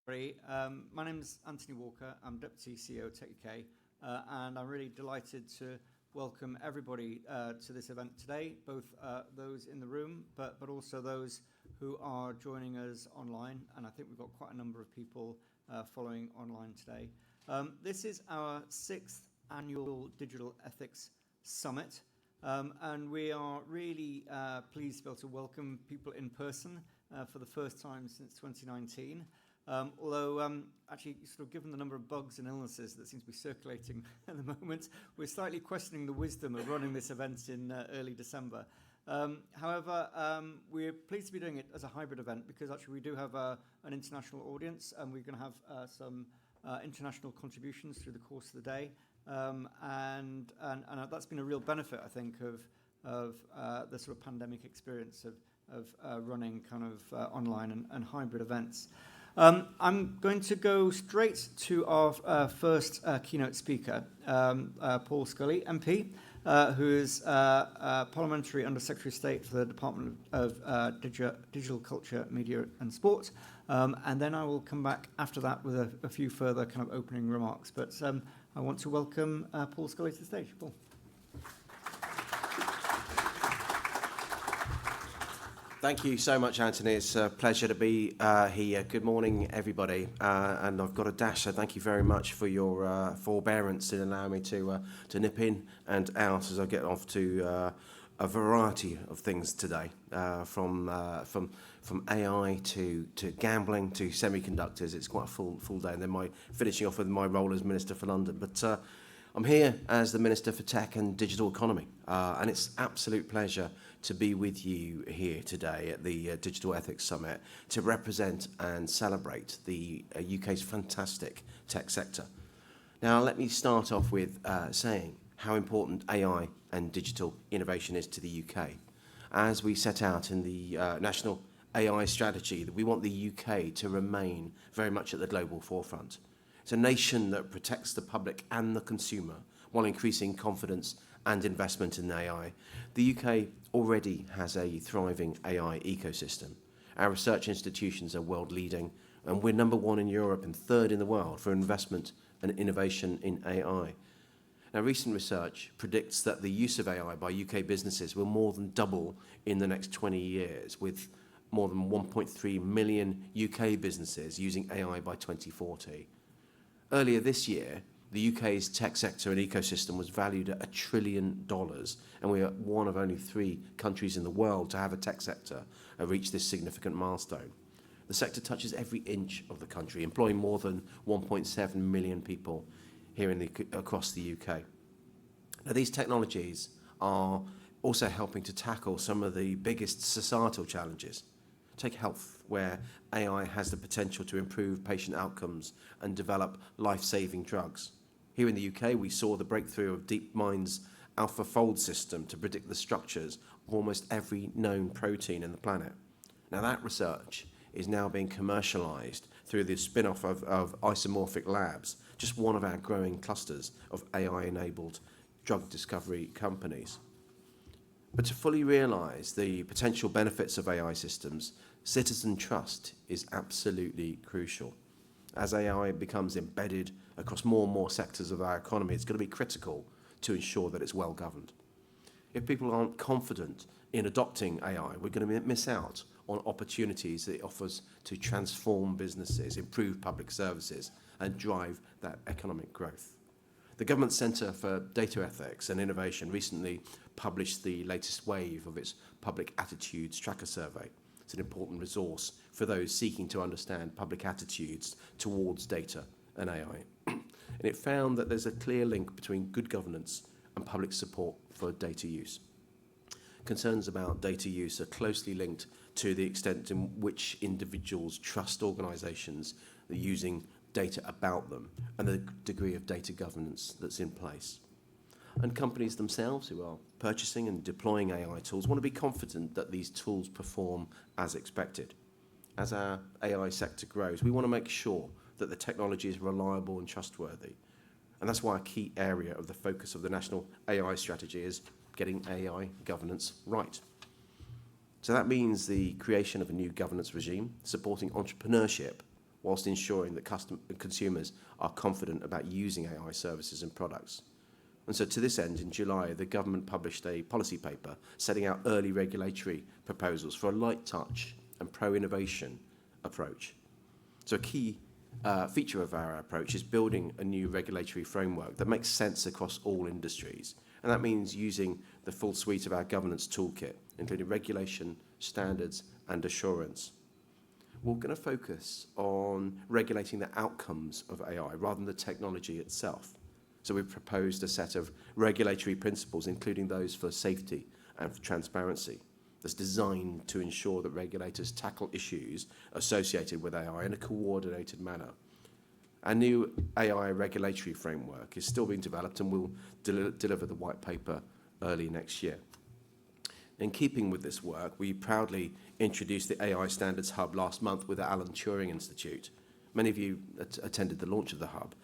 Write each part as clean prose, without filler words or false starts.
My name's Anthony Walker. I'm Deputy CEO of Tech UK, and I'm really delighted to welcome everybody to this event today, both those in the room, but also those who are joining us online. And I think we've got quite a number of people following online today. This is our 6th annual Digital Ethics Summit, and we are really pleased to be able to welcome people in person for the first time since 2019. Although, actually, sort of given the number of bugs and illnesses that seems to be circulating at the moment, we're slightly questioning the wisdom of running this event in early December. However, we're pleased to be doing it as a hybrid event because actually we do have an international audience, and we're going to have some international contributions through the course of the day. And that's been a real benefit, I think, of the sort of pandemic experience of running kind of online and hybrid events. I'm going to go straight to our first keynote speaker, Paul Scully, MP, who is Parliamentary Under Secretary of State for the Department of Digital Culture, Media and Sport. And then I will come back after that with a few further kind of opening remarks. But I want to welcome Paul Scully to the stage. Paul. Thank you so much, Anthony. It's a pleasure to be here. Good morning, everybody. And I've got a dash, so thank you very much for your forbearance in allowing me to nip in and out as I get off to a variety of things today, from AI to gambling to semiconductors. It's quite a full day, and then finishing off with my role as Minister for London. But I'm here as the Minister for Tech and Digital Economy, and it's an absolute pleasure to be with you here today at the Digital Ethics Summit to represent and celebrate the UK's fantastic tech sector. Now, let me start off with saying how important AI and digital innovation is to the UK. As we set out in the National AI Strategy, that we want the UK to remain very much at the global forefront. It's a nation that protects the public and the consumer while increasing confidence and investment in AI. The UK already has a thriving AI ecosystem. Our research institutions are world leading, and we're number 1 in Europe and 3rd in the world for investment and innovation in AI. Now, recent research predicts that the use of AI by UK businesses will more than double in the next 20 years, with more than 1.3 million UK businesses using AI by 2040. Earlier this year, the UK's tech sector and ecosystem was valued at $1 trillion, and we are one of only 3 countries in the world to have a tech sector reach this significant milestone. The sector touches every inch of the country, employing more than 1.7 million people here across the UK. Now, these technologies are also helping to tackle some of the biggest societal challenges. Take health, where AI has the potential to improve patient outcomes and develop life-saving drugs. Here in the UK, we saw the breakthrough of DeepMind's AlphaFold system to predict the structures of almost every known protein in the planet. Now, that research is now being commercialised through the spin-off of Isomorphic Labs, just one of our growing clusters of AI-enabled drug discovery companies. But to fully realise the potential benefits of AI systems, citizen trust is absolutely crucial. As AI becomes embedded across more and more sectors of our economy, it's going to be critical to ensure that it's well governed. If people aren't confident in adopting AI, we're going to miss out on opportunities that it offers to transform businesses, improve public services, and drive that economic growth. The Government Centre for Data Ethics and Innovation recently published the latest wave of its Public Attitudes Tracker Survey. It's an important resource for those seeking to understand public attitudes towards data and AI. And it found that there's a clear link between good governance and public support for data use. Concerns about data use are closely linked to the extent in which individuals trust organisations that are using data about them and the degree of data governance that's in place. And companies themselves who are purchasing and deploying AI tools want to be confident that these tools perform as expected. As our AI sector grows, we want to make sure that the technology is reliable and trustworthy. And that's why a key area of the focus of the National AI Strategy is getting AI governance right. So that means the creation of a new governance regime, supporting entrepreneurship whilst ensuring that consumers are confident about using AI services and products. And so to this end, in July, the government published a policy paper setting out early regulatory proposals for a light touch and pro-innovation approach. So a key feature of our approach is building a new regulatory framework that makes sense across all industries. And that means using the full suite of our governance toolkit, including regulation, standards, and assurance. We're going to focus on regulating the outcomes of AI rather than the technology itself. So we've proposed a set of regulatory principles, including those for safety and for transparency, that's designed to ensure that regulators tackle issues associated with AI in a coordinated manner. Our new AI regulatory framework is still being developed and will deliver the white paper early next year. In keeping with this work, we proudly introduced the AI Standards Hub last month with the Alan Turing Institute. Many of you attended the launch of the hub,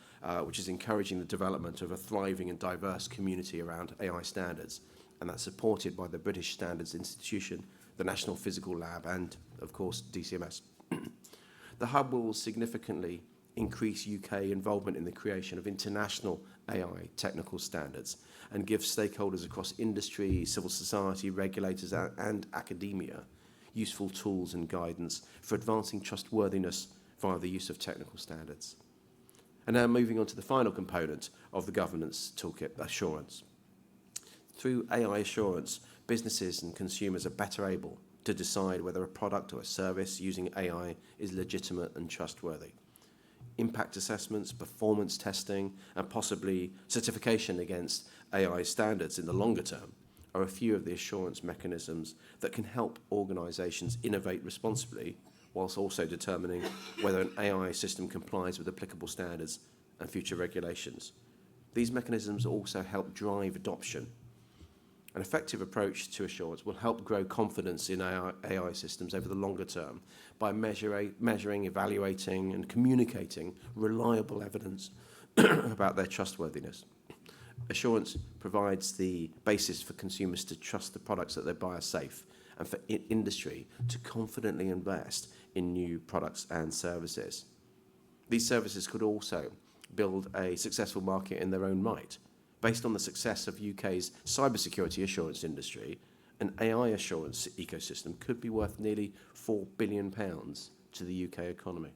which is encouraging the development of a thriving and diverse community around AI standards, and that's supported by the British Standards Institution, the National Physical Lab, and, of course, DCMS. The hub will significantly increase UK involvement in the creation of international AI technical standards and give stakeholders across industry, civil society, regulators, and academia useful tools and guidance for advancing trustworthiness via the use of technical standards. And now moving on to the final component of the governance toolkit, assurance. Through AI assurance, businesses and consumers are better able to decide whether a product or a service using AI is legitimate and trustworthy. Impact assessments, performance testing, and possibly certification against AI standards in the longer term are a few of the assurance mechanisms that can help organisations innovate responsibly, whilst also determining whether an AI system complies with applicable standards and future regulations. These mechanisms also help drive adoption. An effective approach to assurance will help grow confidence in AI systems over the longer term by measuring, evaluating, and communicating reliable evidence about their trustworthiness. Assurance provides the basis for consumers to trust the products that they buy are safe, and for industry to confidently invest in new products and services. These services could also build a successful market in their own right. Based on the success of UK's cybersecurity assurance industry, an AI assurance ecosystem could be worth nearly £4 billion to the UK economy.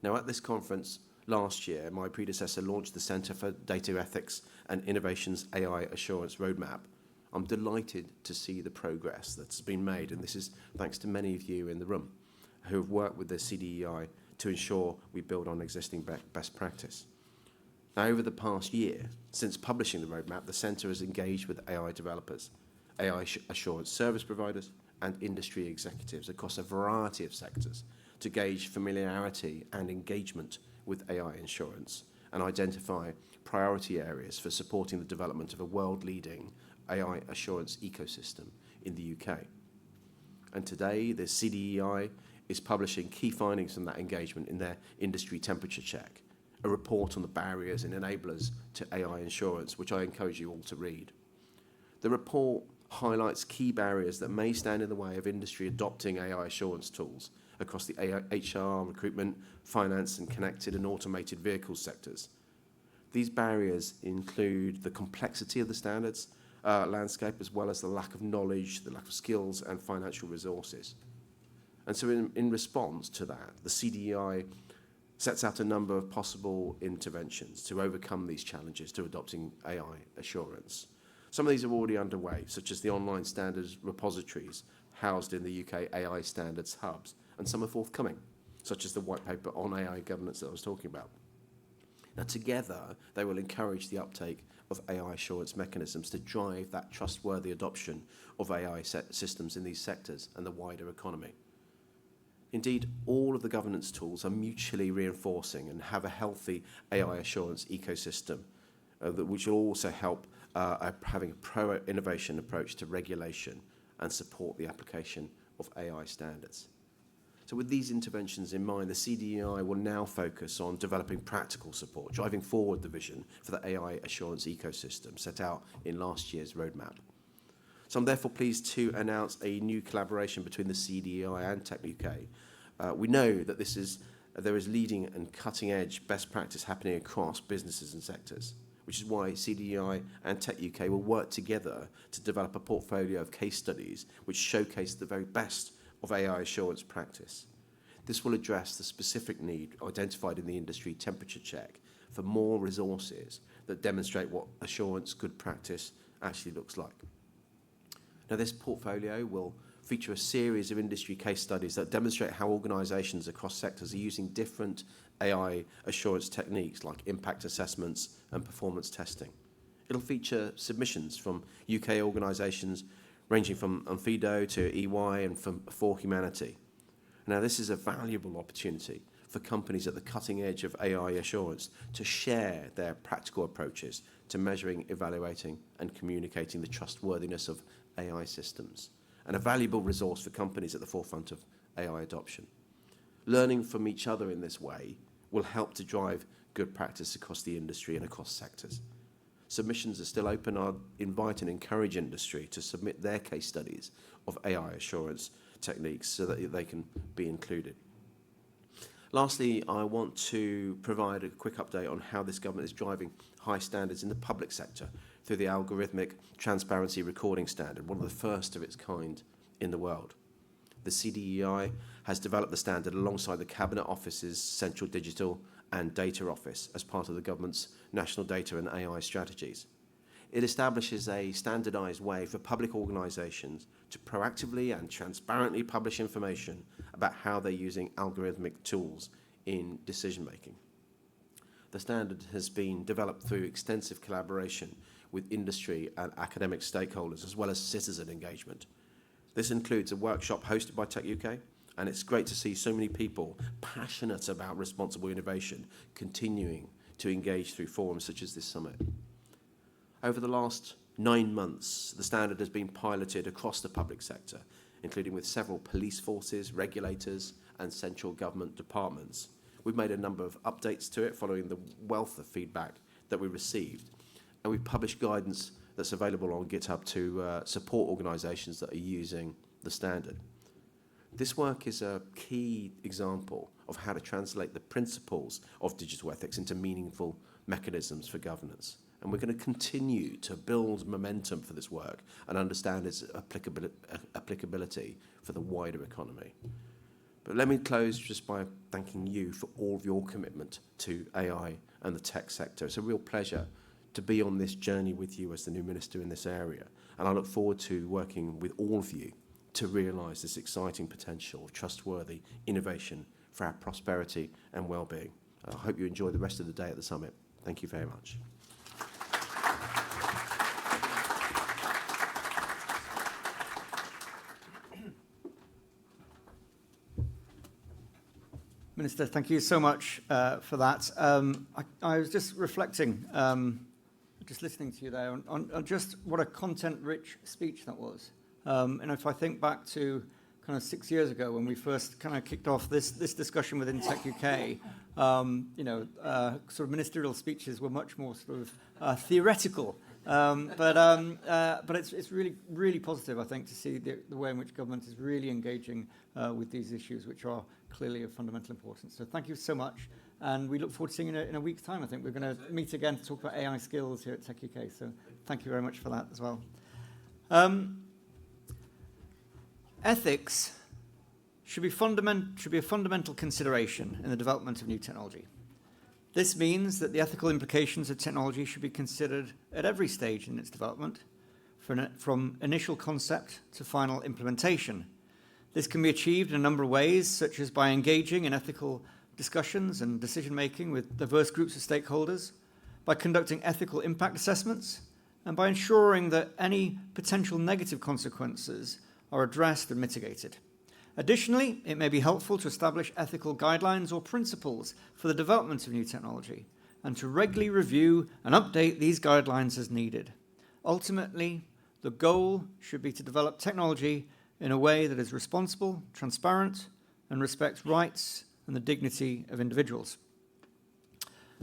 Now, at this conference last year, my predecessor launched the Centre for Data Ethics and Innovation's AI Assurance Roadmap. I'm delighted to see the progress that's been made, and this is thanks to many of you in the room who have worked with the CDEI to ensure we build on existing best practice. Now, over the past year, since publishing the roadmap, the Centre has engaged with AI developers, AI assurance service providers, and industry executives across a variety of sectors to gauge familiarity and engagement with AI assurance and identify priority areas for supporting the development of a world-leading AI assurance ecosystem in the UK. And today, the CDEI is publishing key findings from that engagement in their industry temperature check, a report on the barriers and enablers to AI insurance, which I encourage you all to read. The report highlights key barriers that may stand in the way of industry adopting AI assurance tools across the HR, recruitment, finance, and connected and automated vehicle sectors. These barriers include the complexity of the standards landscape, as well as the lack of knowledge, the lack of skills, and financial resources. And so in response to that, the CDEI sets out a number of possible interventions to overcome these challenges to adopting AI assurance. Some of these are already underway, such as the online standards repositories housed in the UK AI Standards Hubs, and some are forthcoming, such as the white paper on AI governance that I was talking about. Now, together, they will encourage the uptake of AI assurance mechanisms to drive that trustworthy adoption of AI systems in these sectors and the wider economy. Indeed, all of the governance tools are mutually reinforcing and have a healthy AI assurance ecosystem, which will also help having a pro-innovation approach to regulation and support the application of AI standards. So with these interventions in mind, the CDEI will now focus on developing practical support, driving forward the vision for the AI assurance ecosystem set out in last year's roadmap. So I'm therefore pleased to announce a new collaboration between the CDEI and Tech UK. We know that this is there is leading and cutting-edge best practice happening across businesses and sectors, which is why CDI and Tech UK will work together to develop a portfolio of case studies which showcase the very best of AI assurance practice. This will address the specific need identified in the industry temperature check for more resources that demonstrate what assurance good practice actually looks like. Now, this portfolio will feature a series of industry case studies that demonstrate how organisations across sectors are using different AI assurance techniques like impact assessments and performance testing. It'll feature submissions from UK organisations ranging from Onfido to EY and from For Humanity. Now, this is a valuable opportunity for companies at the cutting edge of AI assurance to share their practical approaches to measuring, evaluating and communicating the trustworthiness of AI systems, and a valuable resource for companies at the forefront of AI adoption. Learning from each other in this way will help to drive good practice across the industry and across sectors. Submissions are still open. I'd invite and encourage industry to submit their case studies of AI assurance techniques so that they can be included. Lastly, I want to provide a quick update on how this government is driving high standards in the public sector through the algorithmic transparency recording standard, one of the first of its kind in the world. The CDEI has developed the standard alongside the Cabinet Office's Central Digital and Data Office as part of the government's national data and AI strategies. It establishes a standardised way for public organisations to proactively and transparently publish information about how they're using algorithmic tools in decision-making. The standard has been developed through extensive collaboration with industry and academic stakeholders, as well as citizen engagement. This includes a workshop hosted by Tech UK, and it's great to see so many people passionate about responsible innovation continuing to engage through forums such as this summit. Over the last 9 months, the standard has been piloted across the public sector, including with several police forces, regulators, and central government departments. We've made a number of updates to it following the wealth of feedback that we received, and we've published guidance that's available on GitHub to support organisations that are using the standard. This work is a key example of how to translate the principles of digital ethics into meaningful mechanisms for governance. And we're going to continue to build momentum for this work and understand its applicability for the wider economy. But let me close just by thanking you for all of your commitment to AI and the tech sector. It's a real pleasure to be on this journey with you as the new minister in this area. And I look forward to working with all of you to realise this exciting potential of trustworthy innovation for our prosperity and well-being. I hope you enjoy the rest of the day at the summit. Thank you very much. Minister, thank you so much for that. I was just reflecting, just listening to you there, on just what a content-rich speech that was. And if I think back to kind of 6 years ago when we first kind of kicked off this discussion within Tech UK, sort of ministerial speeches were much more sort of theoretical. But it's really, really positive, I think, to see the way in which government is really engaging with these issues, which are clearly of fundamental importance. So thank you so much. And we look forward to seeing you in a week's time. I think we're going to meet again to talk about AI skills here at Tech UK. So thank you very much for that as well. Ethics should be a fundamental consideration in the development of new technology. This means that the ethical implications of technology should be considered at every stage in its development, from initial concept to final implementation. This can be achieved in a number of ways, such as by engaging in ethical discussions and decision-making with diverse groups of stakeholders, by conducting ethical impact assessments, and by ensuring that any potential negative consequences are addressed and mitigated. Additionally, it may be helpful to establish ethical guidelines or principles for the development of new technology, and to regularly review and update these guidelines as needed. Ultimately, the goal should be to develop technology in a way that is responsible, transparent, and respects rights and the dignity of individuals.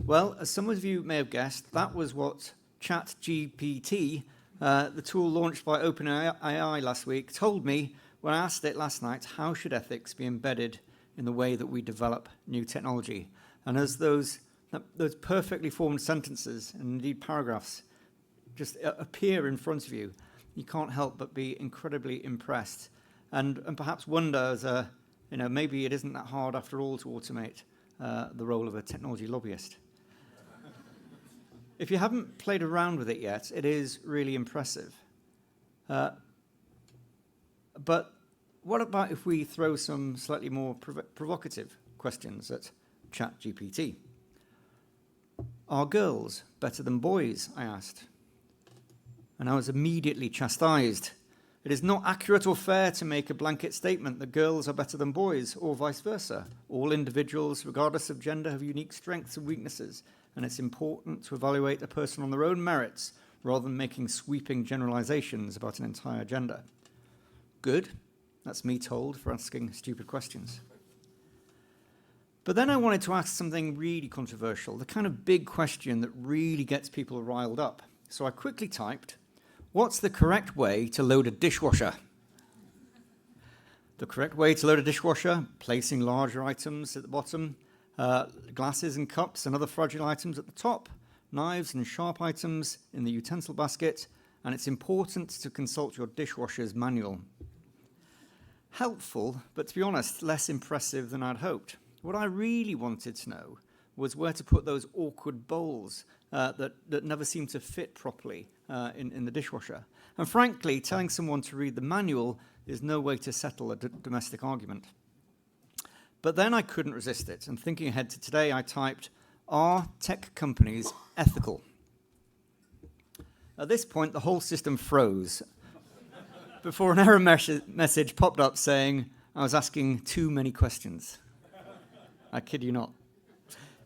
Well, as some of you may have guessed, that was what ChatGPT, the tool launched by OpenAI last week, told me when I asked it last night, how should ethics be embedded in the way that we develop new technology. And as those perfectly formed sentences and indeed paragraphs just appear in front of you, you can't help but be incredibly impressed and perhaps wonder, as maybe it isn't that hard after all to automate the role of a technology lobbyist. If you haven't played around with it yet, it is really impressive. But what about if we throw some slightly more provocative questions at ChatGPT? Are girls better than boys? I asked. And I was immediately chastised. It is not accurate or fair to make a blanket statement that girls are better than boys, or vice versa. All individuals, regardless of gender, have unique strengths and weaknesses, and it's important to evaluate a person on their own merits rather than making sweeping generalizations about an entire gender. Good. That's me told for asking stupid questions. But then I wanted to ask something really controversial, the kind of big question that really gets people riled up. So I quickly typed, what's the correct way to load a dishwasher? The correct way to load a dishwasher, placing larger items at the bottom, glasses and cups and other fragile items at the top, knives and sharp items in the utensil basket, and it's important to consult your dishwasher's manual. Helpful, but to be honest, less impressive than I'd hoped. What I really wanted to know was where to put those awkward bowls that never seem to fit properly in the dishwasher. And frankly, telling someone to read the manual is no way to settle a domestic argument. But then I couldn't resist it, and thinking ahead to today, I typed, are tech companies ethical? At this point, the whole system froze before an error message popped up saying I was asking too many questions. I kid you not.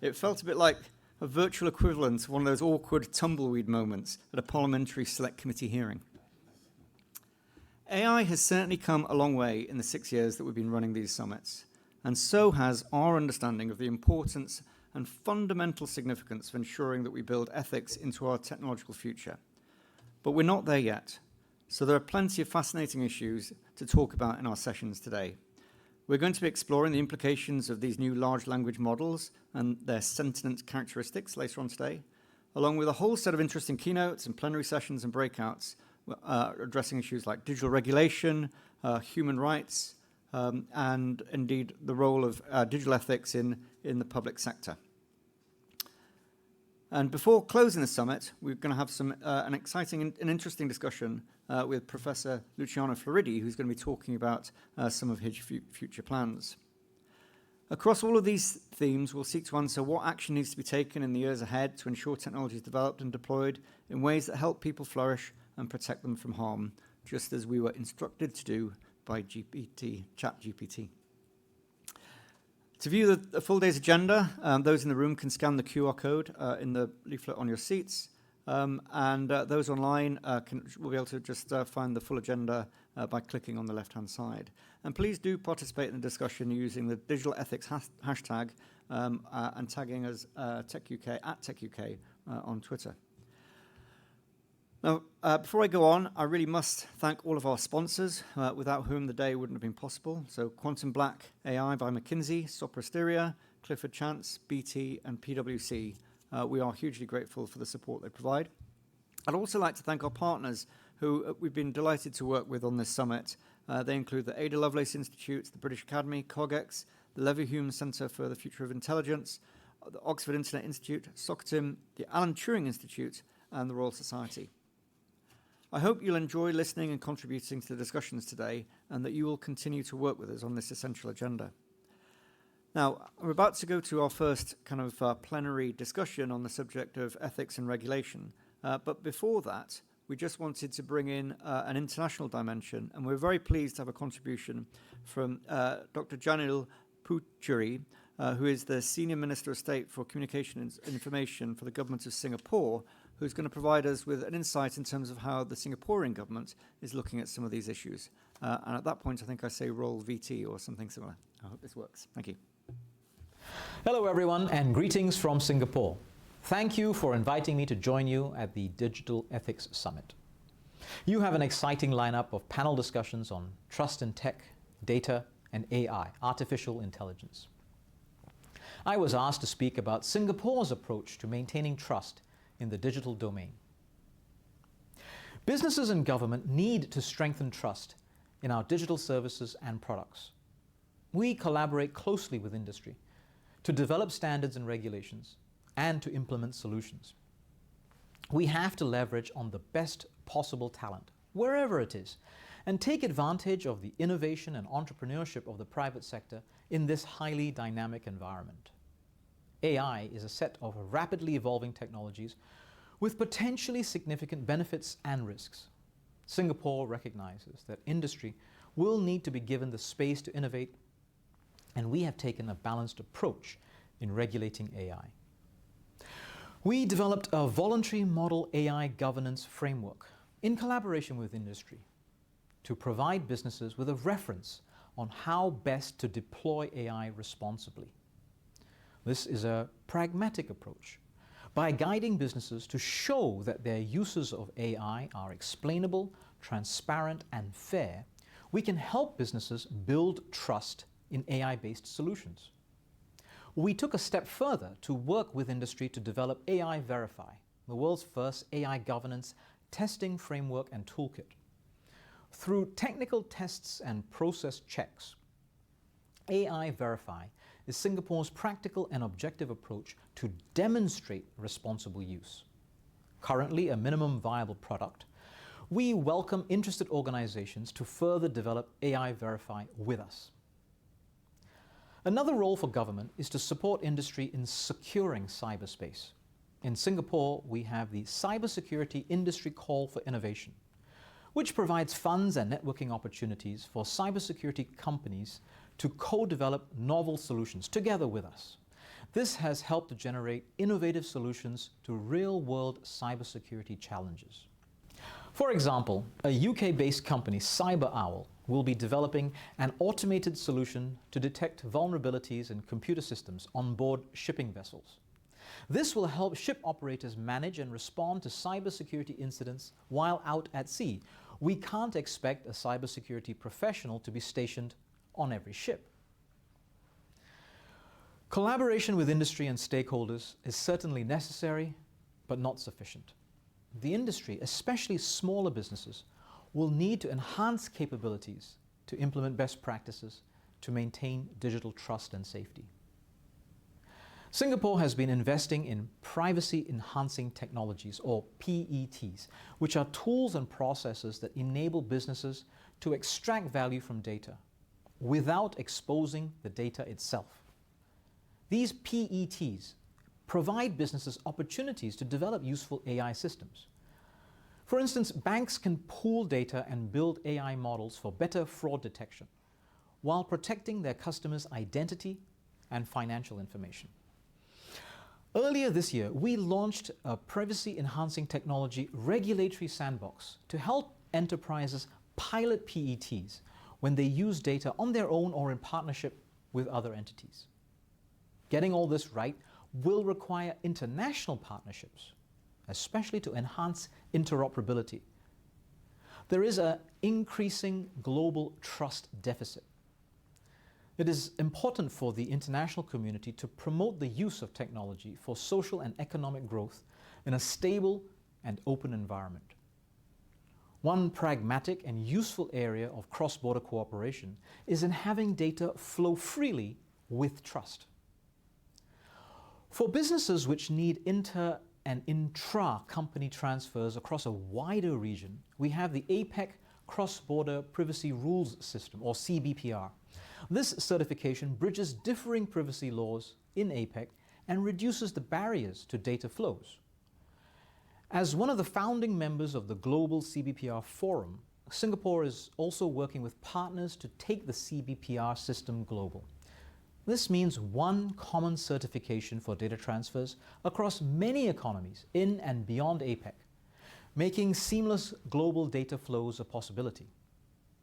It felt a bit like a virtual equivalent of one of those awkward tumbleweed moments at a Parliamentary Select Committee hearing. AI has certainly come a long way in the 6 years that we've been running these summits, and so has our understanding of the importance and fundamental significance of ensuring that we build ethics into our technological future. But we're not there yet, so there are plenty of fascinating issues to talk about in our sessions today. We're going to be exploring the implications of these new large language models and their sentient characteristics later on today, along with a whole set of interesting keynotes and plenary sessions and breakouts addressing issues like digital regulation, human rights, and indeed the role of digital ethics in the public sector. And before closing the summit, we're going to have an exciting and interesting discussion with Professor Luciano Floridi, who's going to be talking about some of his future plans. Across all of these themes, we'll seek to answer what action needs to be taken in the years ahead to ensure technology is developed and deployed in ways that help people flourish and protect them from harm, just as we were instructed to do by ChatGPT. To view the full day's agenda, those in the room can scan the QR code in the leaflet on your seats, and those online will be able to just find the full agenda by clicking on the left-hand side. And please do participate in the discussion using the digital ethics hashtag and tagging us TechUK at TechUK on Twitter. Now, before I go on, I really must thank all of our sponsors, without whom the day wouldn't have been possible. So Quantum Black AI by McKinsey, Soprasteria, Clifford Chance, BT, and PwC. We are hugely grateful for the support they provide. I'd also like to thank our partners who we've been delighted to work with on this summit. They include the Ada Lovelace Institute, the British Academy, COGEX, the Leverhulme Centre for the Future of Intelligence, the Oxford Internet Institute, SOCTIM, the Alan Turing Institute, and the Royal Society. I hope you'll enjoy listening and contributing to the discussions today, and that you will continue to work with us on this essential agenda. Now, we're about to go to our first kind of plenary discussion on the subject of ethics and regulation. But before that, we just wanted to bring in an international dimension, and we're very pleased to have a contribution from Dr. Janil Puturi, who is the Senior Minister of State for Communication and Information for the Government of Singapore, who's going to provide us with an insight in terms of how the Singaporean government is looking at some of these issues. And at that point, I think I say roll VT or something similar. I hope this works. Thank you. Hello, everyone, and greetings from Singapore. Thank you for inviting me to join you at the Digital Ethics Summit. You have an exciting lineup of panel discussions on trust in tech, data, and AI, artificial intelligence. I was asked to speak about Singapore's approach to maintaining trust in the digital domain. Businesses and government need to strengthen trust in our digital services and products. We collaborate closely with industry to develop standards and regulations and to implement solutions. We have to leverage on the best possible talent, wherever it is, and take advantage of the innovation and entrepreneurship of the private sector in this highly dynamic environment. AI is a set of rapidly evolving technologies with potentially significant benefits and risks. Singapore recognizes that industry will need to be given the space to innovate, and we have taken a balanced approach in regulating AI. We developed a voluntary model AI governance framework in collaboration with industry to provide businesses with a reference on how best to deploy AI responsibly. This is a pragmatic approach. By guiding businesses to show that their uses of AI are explainable, transparent, and fair, we can help businesses build trust in AI-based solutions. We took a step further to work with industry to develop AI Verify, the world's first AI governance testing framework and toolkit. Through technical tests and process checks, AI Verify is Singapore's practical and objective approach to demonstrate responsible use. Currently a minimum viable product, we welcome interested organizations to further develop AI Verify with us. Another role for government is to support industry in securing cyberspace. In Singapore, we have the Cybersecurity Industry Call for Innovation, which provides funds and networking opportunities for cybersecurity companies to co-develop novel solutions together with us. This has helped to generate innovative solutions to real-world cybersecurity challenges. For example, a UK-based company, CyberOwl, will be developing an automated solution to detect vulnerabilities in computer systems on board shipping vessels. This will help ship operators manage and respond to cybersecurity incidents while out at sea. We can't expect a cybersecurity professional to be stationed on every ship. Collaboration with industry and stakeholders is certainly necessary, but not sufficient. The industry, especially smaller businesses, will need to enhance capabilities to implement best practices to maintain digital trust and safety. Singapore has been investing in privacy-enhancing technologies, or PETs, which are tools and processes that enable businesses to extract value from data without exposing the data itself. These PETs provide businesses opportunities to develop useful AI systems. For instance, banks can pool data and build AI models for better fraud detection while protecting their customers' identity and financial information. Earlier this year, we launched a privacy-enhancing technology regulatory sandbox to help enterprises pilot PETs when they use data on their own or in partnership with other entities. Getting all this right will require international partnerships, especially to enhance interoperability. There is an increasing global trust deficit. It is important for the international community to promote the use of technology for social and economic growth in a stable and open environment. One pragmatic and useful area of cross-border cooperation is in having data flow freely with trust. For businesses which need inter- and intra-company transfers across a wider region, we have the APEC Cross-Border Privacy Rules System, or CBPR. This certification bridges differing privacy laws in APEC and reduces the barriers to data flows. As one of the founding members of the Global CBPR Forum, Singapore is also working with partners to take the CBPR system global. This means one common certification for data transfers across many economies in and beyond APEC, making seamless global data flows a possibility.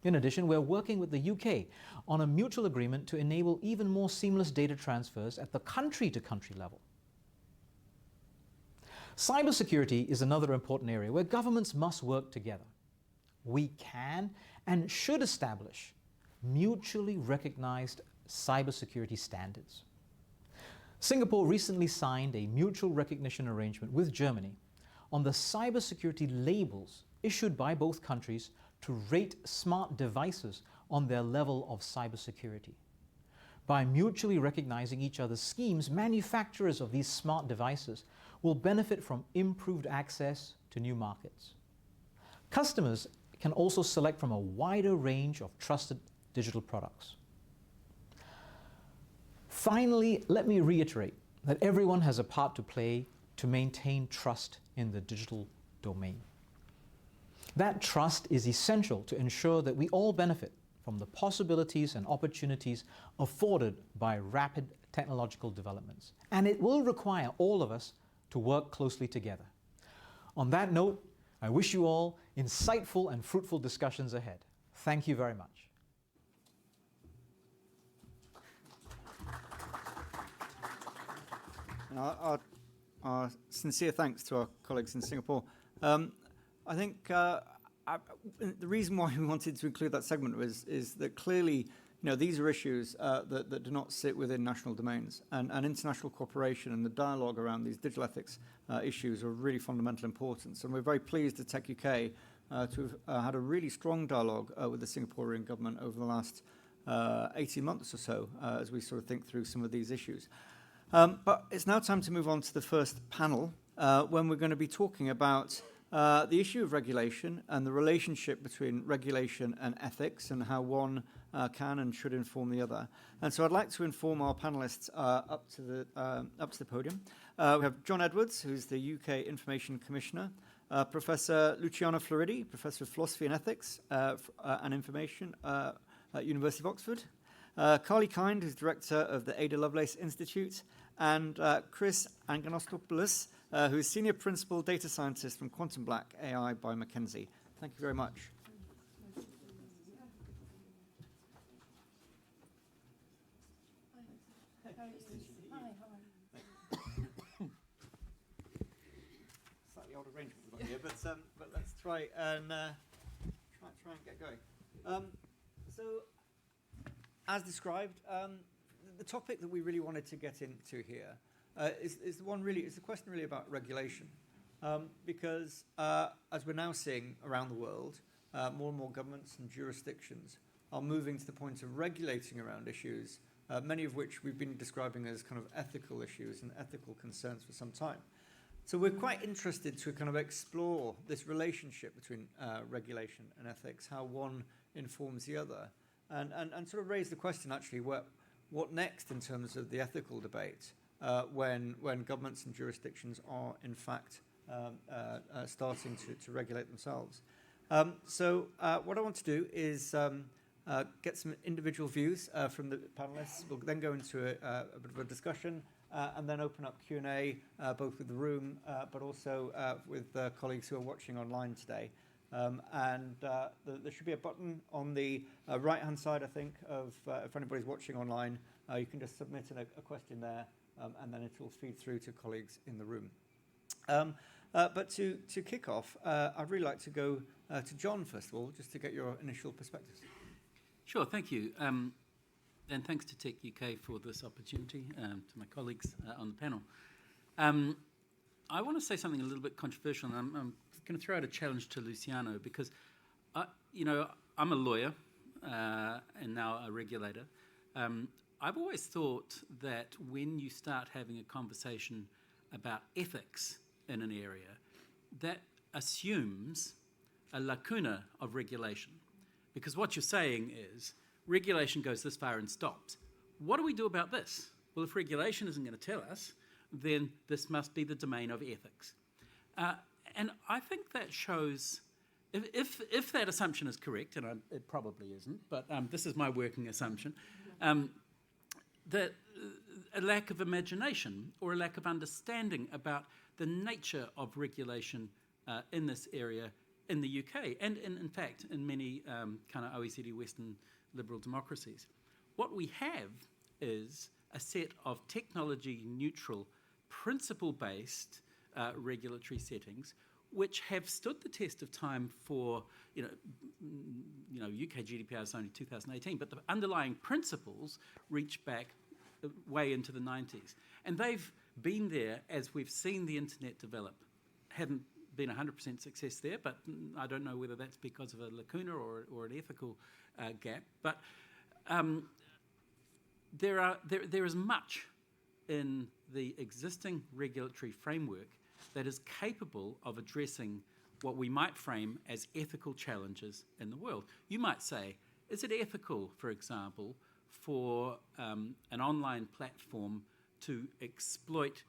In addition, we're working with the UK on a mutual agreement to enable even more seamless data transfers at the country-to-country level. Cybersecurity is another important area where governments must work together. We can and should establish mutually recognized cybersecurity standards. Singapore recently signed a mutual recognition arrangement with Germany on the cybersecurity labels issued by both countries to rate smart devices on their level of cybersecurity. By mutually recognizing each other's schemes, manufacturers of these smart devices will benefit from improved access to new markets. Customers can also select from a wider range of trusted digital products. Finally, let me reiterate that everyone has a part to play to maintain trust in the digital domain. That trust is essential to ensure that we all benefit from the possibilities and opportunities afforded by rapid technological developments. And it will require all of us to work closely together. On that note, I wish you all insightful and fruitful discussions ahead. Thank you very much. And our sincere thanks to our colleagues in Singapore. I think the reason why we wanted to include that segment is that clearly, these are issues that do not sit within national domains, and international cooperation and the dialogue around these digital ethics issues are of really fundamental importance. And we're very pleased at Tech UK to have had a really strong dialogue with the Singaporean government over the last 18 months or so as we sort of think through some of these issues. But it's now time to move on to the first panel when we're going to be talking about the issue of regulation and the relationship between regulation and ethics and how one can and should inform the other. And so I'd like to inform our panelists up to the podium. We have John Edwards, who's the UK Information Commissioner, Professor Luciano Floridi, Professor of Philosophy and Ethics and Information at University of Oxford, Carly Kind, who's Director of the Ada Lovelace Institute, and Chris Anganostopoulos, who is Senior Principal Data Scientist from Quantum Black AI by McKinsey. Thank you very much. Slightly odd arrangement we've got here, but let's try and get going. So, as described, the topic that we really wanted to get into here is the question really about regulation, because as we're now seeing around the world, more and more governments and jurisdictions are moving to the point of regulating around issues, many of which we've been describing as kind of ethical issues and ethical concerns for some time. So we're quite interested to kind of explore this relationship between regulation and ethics, how one informs the other, and sort of raise the question actually, what next in terms of the ethical debate when governments and jurisdictions are in fact starting to regulate themselves. So what I want to do is get some individual views from the panelists. We'll then go into a bit of a discussion and then open up Q&A both with the room but also with colleagues who are watching online today. There should be a button on the right-hand side, I think, of if anybody's watching online. You can just submit a question there, and then it will feed through to colleagues in the room. But to kick off, I'd really like to go to John, first of all, just to get your initial perspectives. Sure, thank you. And thanks to Tech UK for this opportunity, to my colleagues on the panel. I want to say something a little bit controversial, and I'm going to throw out a challenge to Luciano, because, I'm a lawyer and now a regulator. I've always thought that when you start having a conversation about ethics in an area, that assumes a lacuna of regulation. Because what you're saying is, regulation goes this far and stops. What do we do about this? Well, if regulation isn't going to tell us, then this must be the domain of ethics. And I think that shows, if that assumption is correct, and it probably isn't, but this is my working assumption, that a lack of imagination or a lack of understanding about the nature of regulation in this area in the UK and in fact in many kind of OECD Western liberal democracies. What we have is a set of technology neutral, principle-based regulatory settings which have stood the test of time for, UK GDPR is only 2018, but the underlying principles reach back way into the 90s. And they've been there as we've seen the internet develop. Haven't been 100% success there, but I don't know whether that's because of a lacuna or an ethical gap. But there is much in the existing regulatory framework that is capable of addressing what we might frame as ethical challenges in the world. You might say, is it ethical, for example, for an online platform to exploit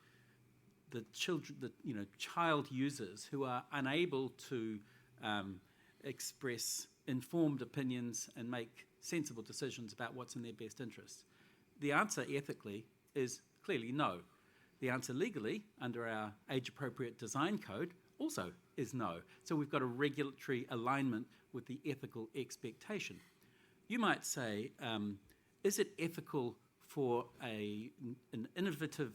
the children, child users who are unable to express informed opinions and make sensible decisions about what's in their best interests? The answer ethically is clearly no. The answer legally, under our age-appropriate design code, also is no. So we've got a regulatory alignment with the ethical expectation. You might say, is it ethical for an innovative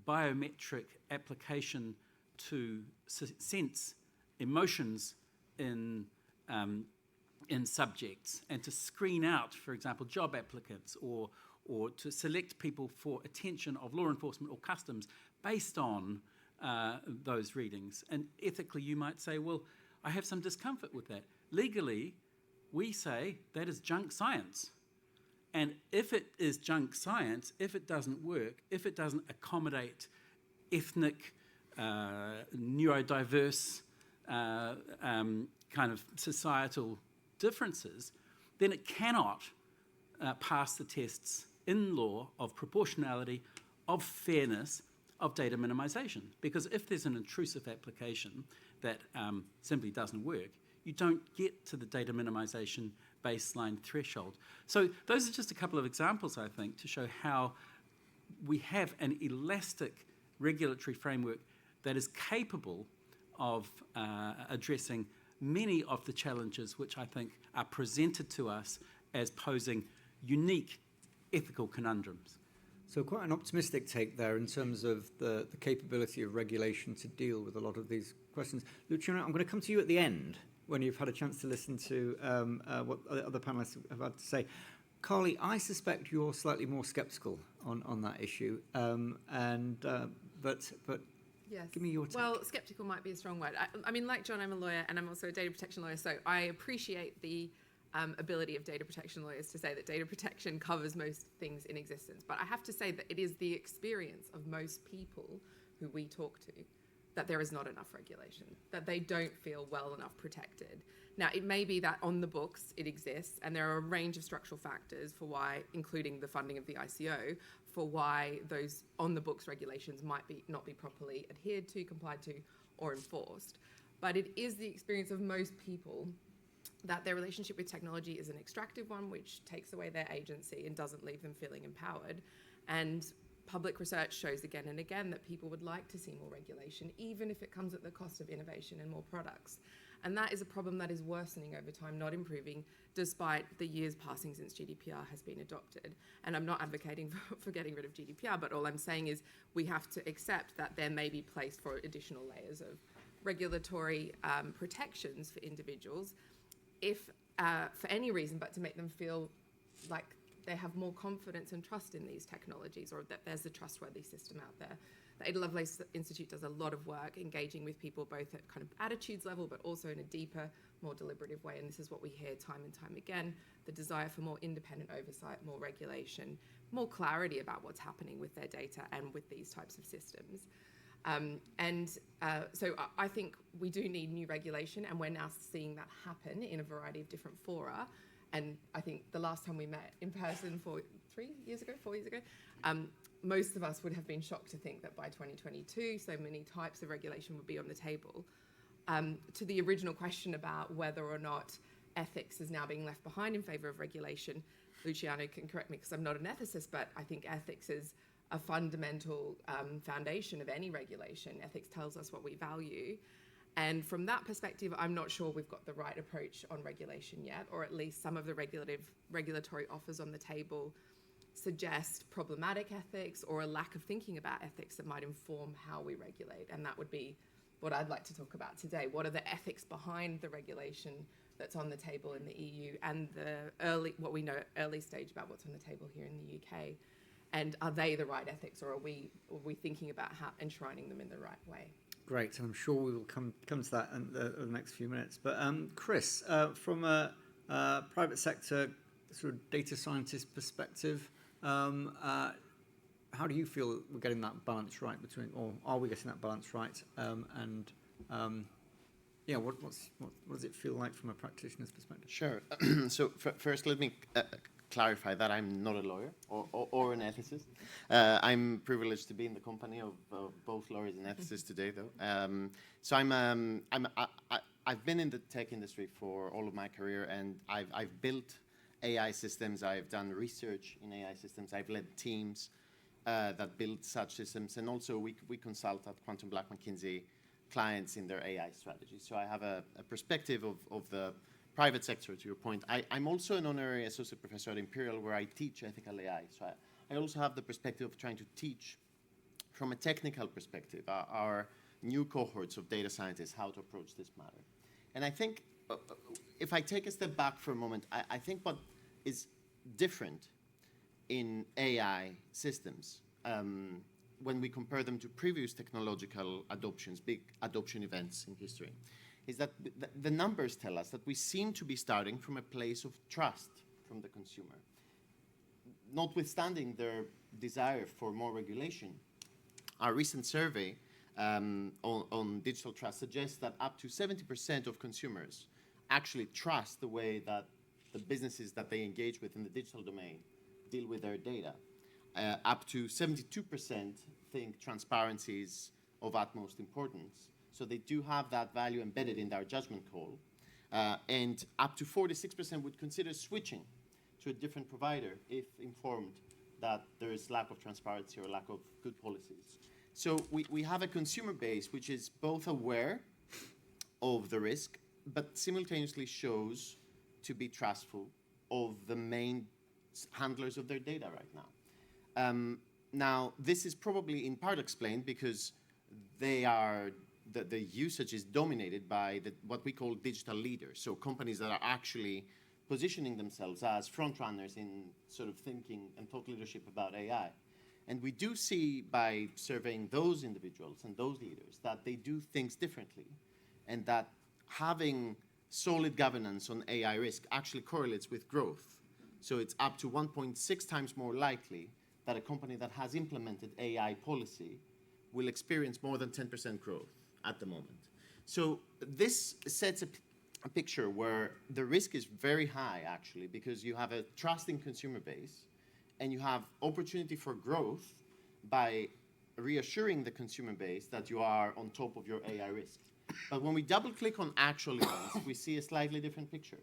biometric application to sense emotions in subjects and to screen out, for example, job applicants or to select people for attention of law enforcement or customs based on those readings? And ethically, you might say, well, I have some discomfort with that. Legally, we say that is junk science. And if it is junk science, if it doesn't work, if it doesn't accommodate ethnic, neurodiverse kind of societal differences, then it cannot pass the tests in law of proportionality, of fairness, of data minimization. Because if there's an intrusive application that simply doesn't work, you don't get to the data minimization baseline threshold. So those are just a couple of examples, I think, to show how we have an elastic regulatory framework that is capable of addressing many of the challenges which I think are presented to us as posing unique ethical conundrums. So quite an optimistic take there in terms of the capability of regulation to deal with a lot of these questions. Luciano, I'm going to come to you at the end when you've had a chance to listen to what other panelists have had to say. Carly, I suspect you're slightly more sceptical on that issue, but yes. Give me your take. Well, sceptical might be a strong word. I mean, like John, I'm a lawyer and I'm also a data protection lawyer, so I appreciate the ability of data protection lawyers to say that data protection covers most things in existence. But I have to say that it is the experience of most people who we talk to that there is not enough regulation, that they don't feel well enough protected. Now, it may be that on the books it exists, and there are a range of structural factors for why, including the funding of the ICO, for why those on-the-books regulations might not be properly adhered to, complied to, or enforced. But it is the experience of most people that their relationship with technology is an extractive one, which takes away their agency and doesn't leave them feeling empowered. And public research shows again and again that people would like to see more regulation, even if it comes at the cost of innovation and more products. And that is a problem that is worsening over time, not improving, despite the years passing since GDPR has been adopted. And I'm not advocating for getting rid of GDPR, but all I'm saying is we have to accept that there may be place for additional layers of regulatory protections for individuals, if for any reason, but to make them feel like they have more confidence and trust in these technologies, or that there's a trustworthy system out there. The Ada Lovelace Institute does a lot of work engaging with people both at kind of attitudes level, but also in a deeper, more deliberative way. And this is what we hear time and time again, the desire for more independent oversight, more regulation, more clarity about what's happening with their data and with these types of systems. So I think we do need new regulation, and we're now seeing that happen in a variety of different fora. And I think the last time we met in person 4 years ago, most of us would have been shocked to think that by 2022, so many types of regulation would be on the table. To the original question about whether or not ethics is now being left behind in favour of regulation, Luciano can correct me because I'm not an ethicist, but I think ethics is a fundamental foundation of any regulation. Ethics tells us what we value. And from that perspective, I'm not sure we've got the right approach on regulation yet, or at least some of the regulatory offers on the table suggest problematic ethics or a lack of thinking about ethics that might inform how we regulate. And that would be what I'd like to talk about today. What are the ethics behind the regulation that's on the table in the EU, and what we know early stage about what's on the table here in the UK? And are they the right ethics, or are we thinking about how enshrining them in the right way? Great, and I'm sure we will come to that in the next few minutes. But Chris, from a private sector sort of data scientist perspective, how do you feel we're getting that balance right between, or are we getting that balance right? What does it feel like from a practitioner's perspective? Sure. So first, let me clarify that I'm not a lawyer or an ethicist. I'm privileged to be in the company of both lawyers and ethicists today, though. So I've been in the tech industry for all of my career, and I've built AI systems. I've done research in AI systems. I've led teams that build such systems, and also we consult at Quantum Black McKinsey clients in their AI strategy. So I have a perspective of the private sector, to your point. I'm also an honorary associate professor at Imperial, where I teach ethical AI. So I also have the perspective of trying to teach from a technical perspective our new cohorts of data scientists how to approach this matter. And I think if I take a step back for a moment, I think what is different in AI systems when we compare them to previous technological adoptions, big adoption events in history, is that the numbers tell us that we seem to be starting from a place of trust from the consumer. Notwithstanding their desire for more regulation, our recent survey on digital trust suggests that up to 70% of consumers actually trust the way that the businesses that they engage with in the digital domain deal with their data. Up to 72% think transparency is of utmost importance. So they do have that value embedded in their judgment call. And up to 46% would consider switching to a different provider if informed that there is lack of transparency or lack of good policies. So we have a consumer base which is both aware of the risk, but simultaneously shows to be trustful of the main handlers of their data right now. Now, this is probably in part explained because they are the usage is dominated by what we call digital leaders, so companies that are actually positioning themselves as front runners in sort of thinking and thought leadership about AI. And we do see by surveying those individuals and those leaders that they do things differently, and that having solid governance on AI risk actually correlates with growth. So it's up to 1.6 times more likely that a company that has implemented AI policy will experience more than 10% growth at the moment. So this sets a picture where the risk is very high, actually, because you have a trusting consumer base and you have opportunity for growth by reassuring the consumer base that you are on top of your AI risk. But when we double click on actual events, we see a slightly different picture.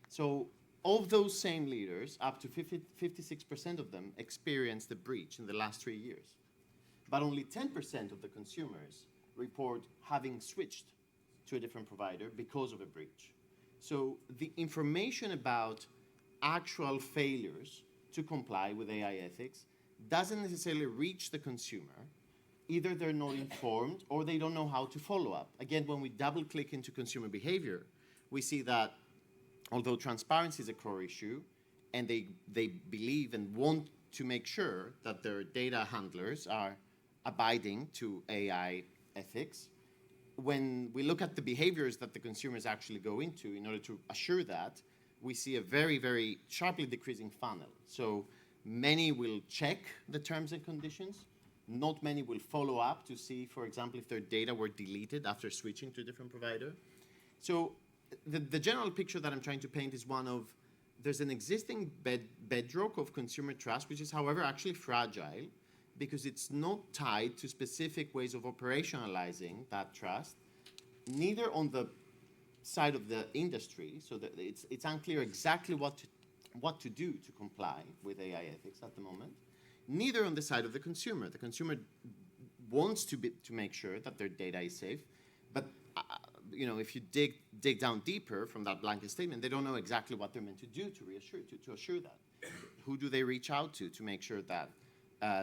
So of those same leaders, up to 56% of them experienced a breach in the last 3 years. But only 10% of the consumers report having switched to a different provider because of a breach. So the information about actual failures to comply with AI ethics doesn't necessarily reach the consumer. Either they're not informed or they don't know how to follow up. Again, when we double click into consumer behavior, we see that although transparency is a core issue, and they believe and want to make sure that their data handlers are abiding to AI ethics, when we look at the behaviors that the consumers actually go into in order to assure that, we see a very, very sharply decreasing funnel. So many will check the terms and conditions. Not many will follow up to see, for example, if their data were deleted after switching to a different provider. So the general picture that I'm trying to paint is one of there's an existing bedrock of consumer trust, which is, however, actually fragile because it's not tied to specific ways of operationalizing that trust, neither on the side of the industry, so that it's unclear exactly what to do to comply with AI ethics at the moment, neither on the side of the consumer. The consumer wants to make sure that their data is safe, but if you dig down deeper from that blanket statement, they don't know exactly what they're meant to do to assure that. Who do they reach out to make sure that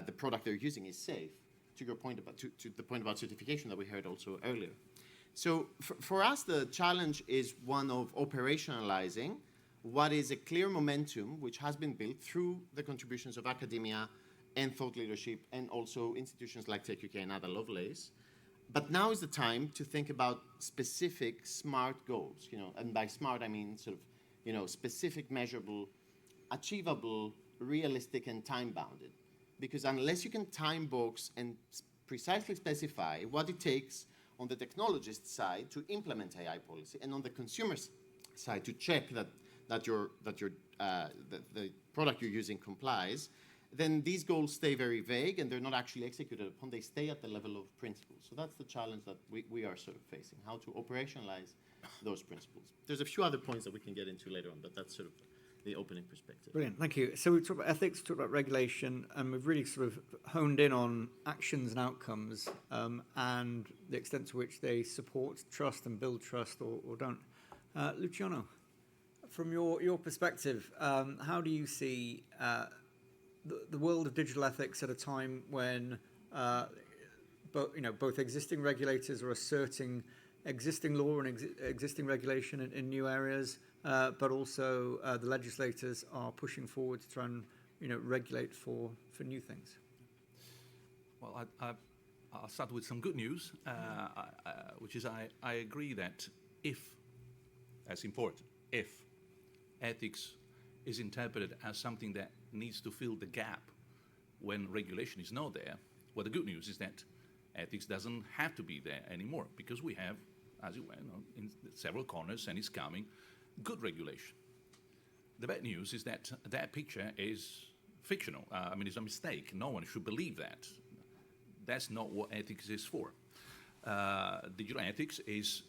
the product they're using is safe? To your point about to the point about certification that we heard also earlier. So for us, the challenge is one of operationalizing what is a clear momentum which has been built through the contributions of academia and thought leadership and also institutions like Tech UK and Ada Lovelace. But now is the time to think about specific smart goals, and by smart I mean sort of, specific, measurable, achievable, realistic, and time-bounded. Because unless you can time box and precisely specify what it takes on the technologist side to implement AI policy, and on the consumer side to check that the product you're using complies, then these goals stay very vague and they're not actually executed upon. They stay at the level of principles. So that's the challenge that we are sort of facing, how to operationalize those principles. There's a few other points that we can get into later on, but that's sort of the opening perspective. Brilliant, thank you. So we've talked about ethics, talked about regulation, and we've really sort of honed in on actions and outcomes and the extent to which they support trust and build trust or don't. Luciano, from your perspective, how do you see the world of digital ethics at a time when both existing regulators are asserting existing law and existing regulation in new areas, but also the legislators are pushing forward to try and regulate for new things? Well, I'll start with some good news, which is I agree that that's important, if ethics is interpreted as something that needs to fill the gap when regulation is not there, well, the good news is that ethics doesn't have to be there anymore, because we have, as you know, in several corners, and it's coming, good regulation. The bad news is that that picture is fictional. It's a mistake. No one should believe that. That's not what ethics is for. Digital ethics is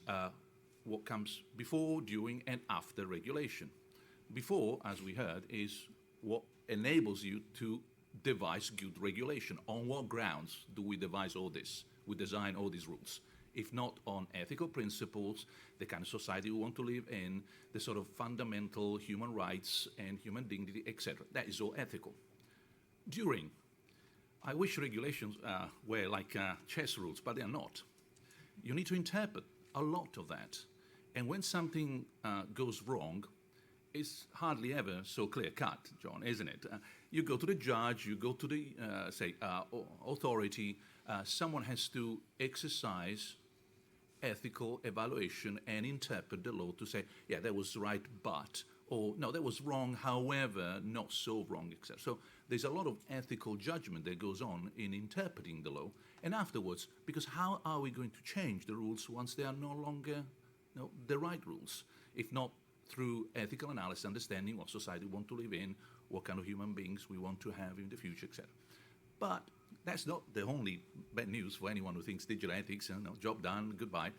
what comes before, during, and after regulation. Before, as we heard, is what enables you to devise good regulation. On what grounds do we devise all this? We design all these rules. If not on ethical principles, the kind of society we want to live in, the sort of fundamental human rights and human dignity, etc. That is all ethical. During, I wish regulations were like chess rules, but they are not. You need to interpret a lot of that. And when something goes wrong, it's hardly ever so clear-cut, John, isn't it? You go to the judge, you go to the, authority. Someone has to exercise ethical evaluation and interpret the law to say, yeah, that was right, but, or no, that was wrong, however, not so wrong, etc. So there's a lot of ethical judgment that goes on in interpreting the law. And afterwards, because how are we going to change the rules once they are no longer the right rules, if not through ethical analysis, understanding what society we want to live in, what kind of human beings we want to have in the future, etc. But that's not the only bad news for anyone who thinks digital ethics, job done, goodbye.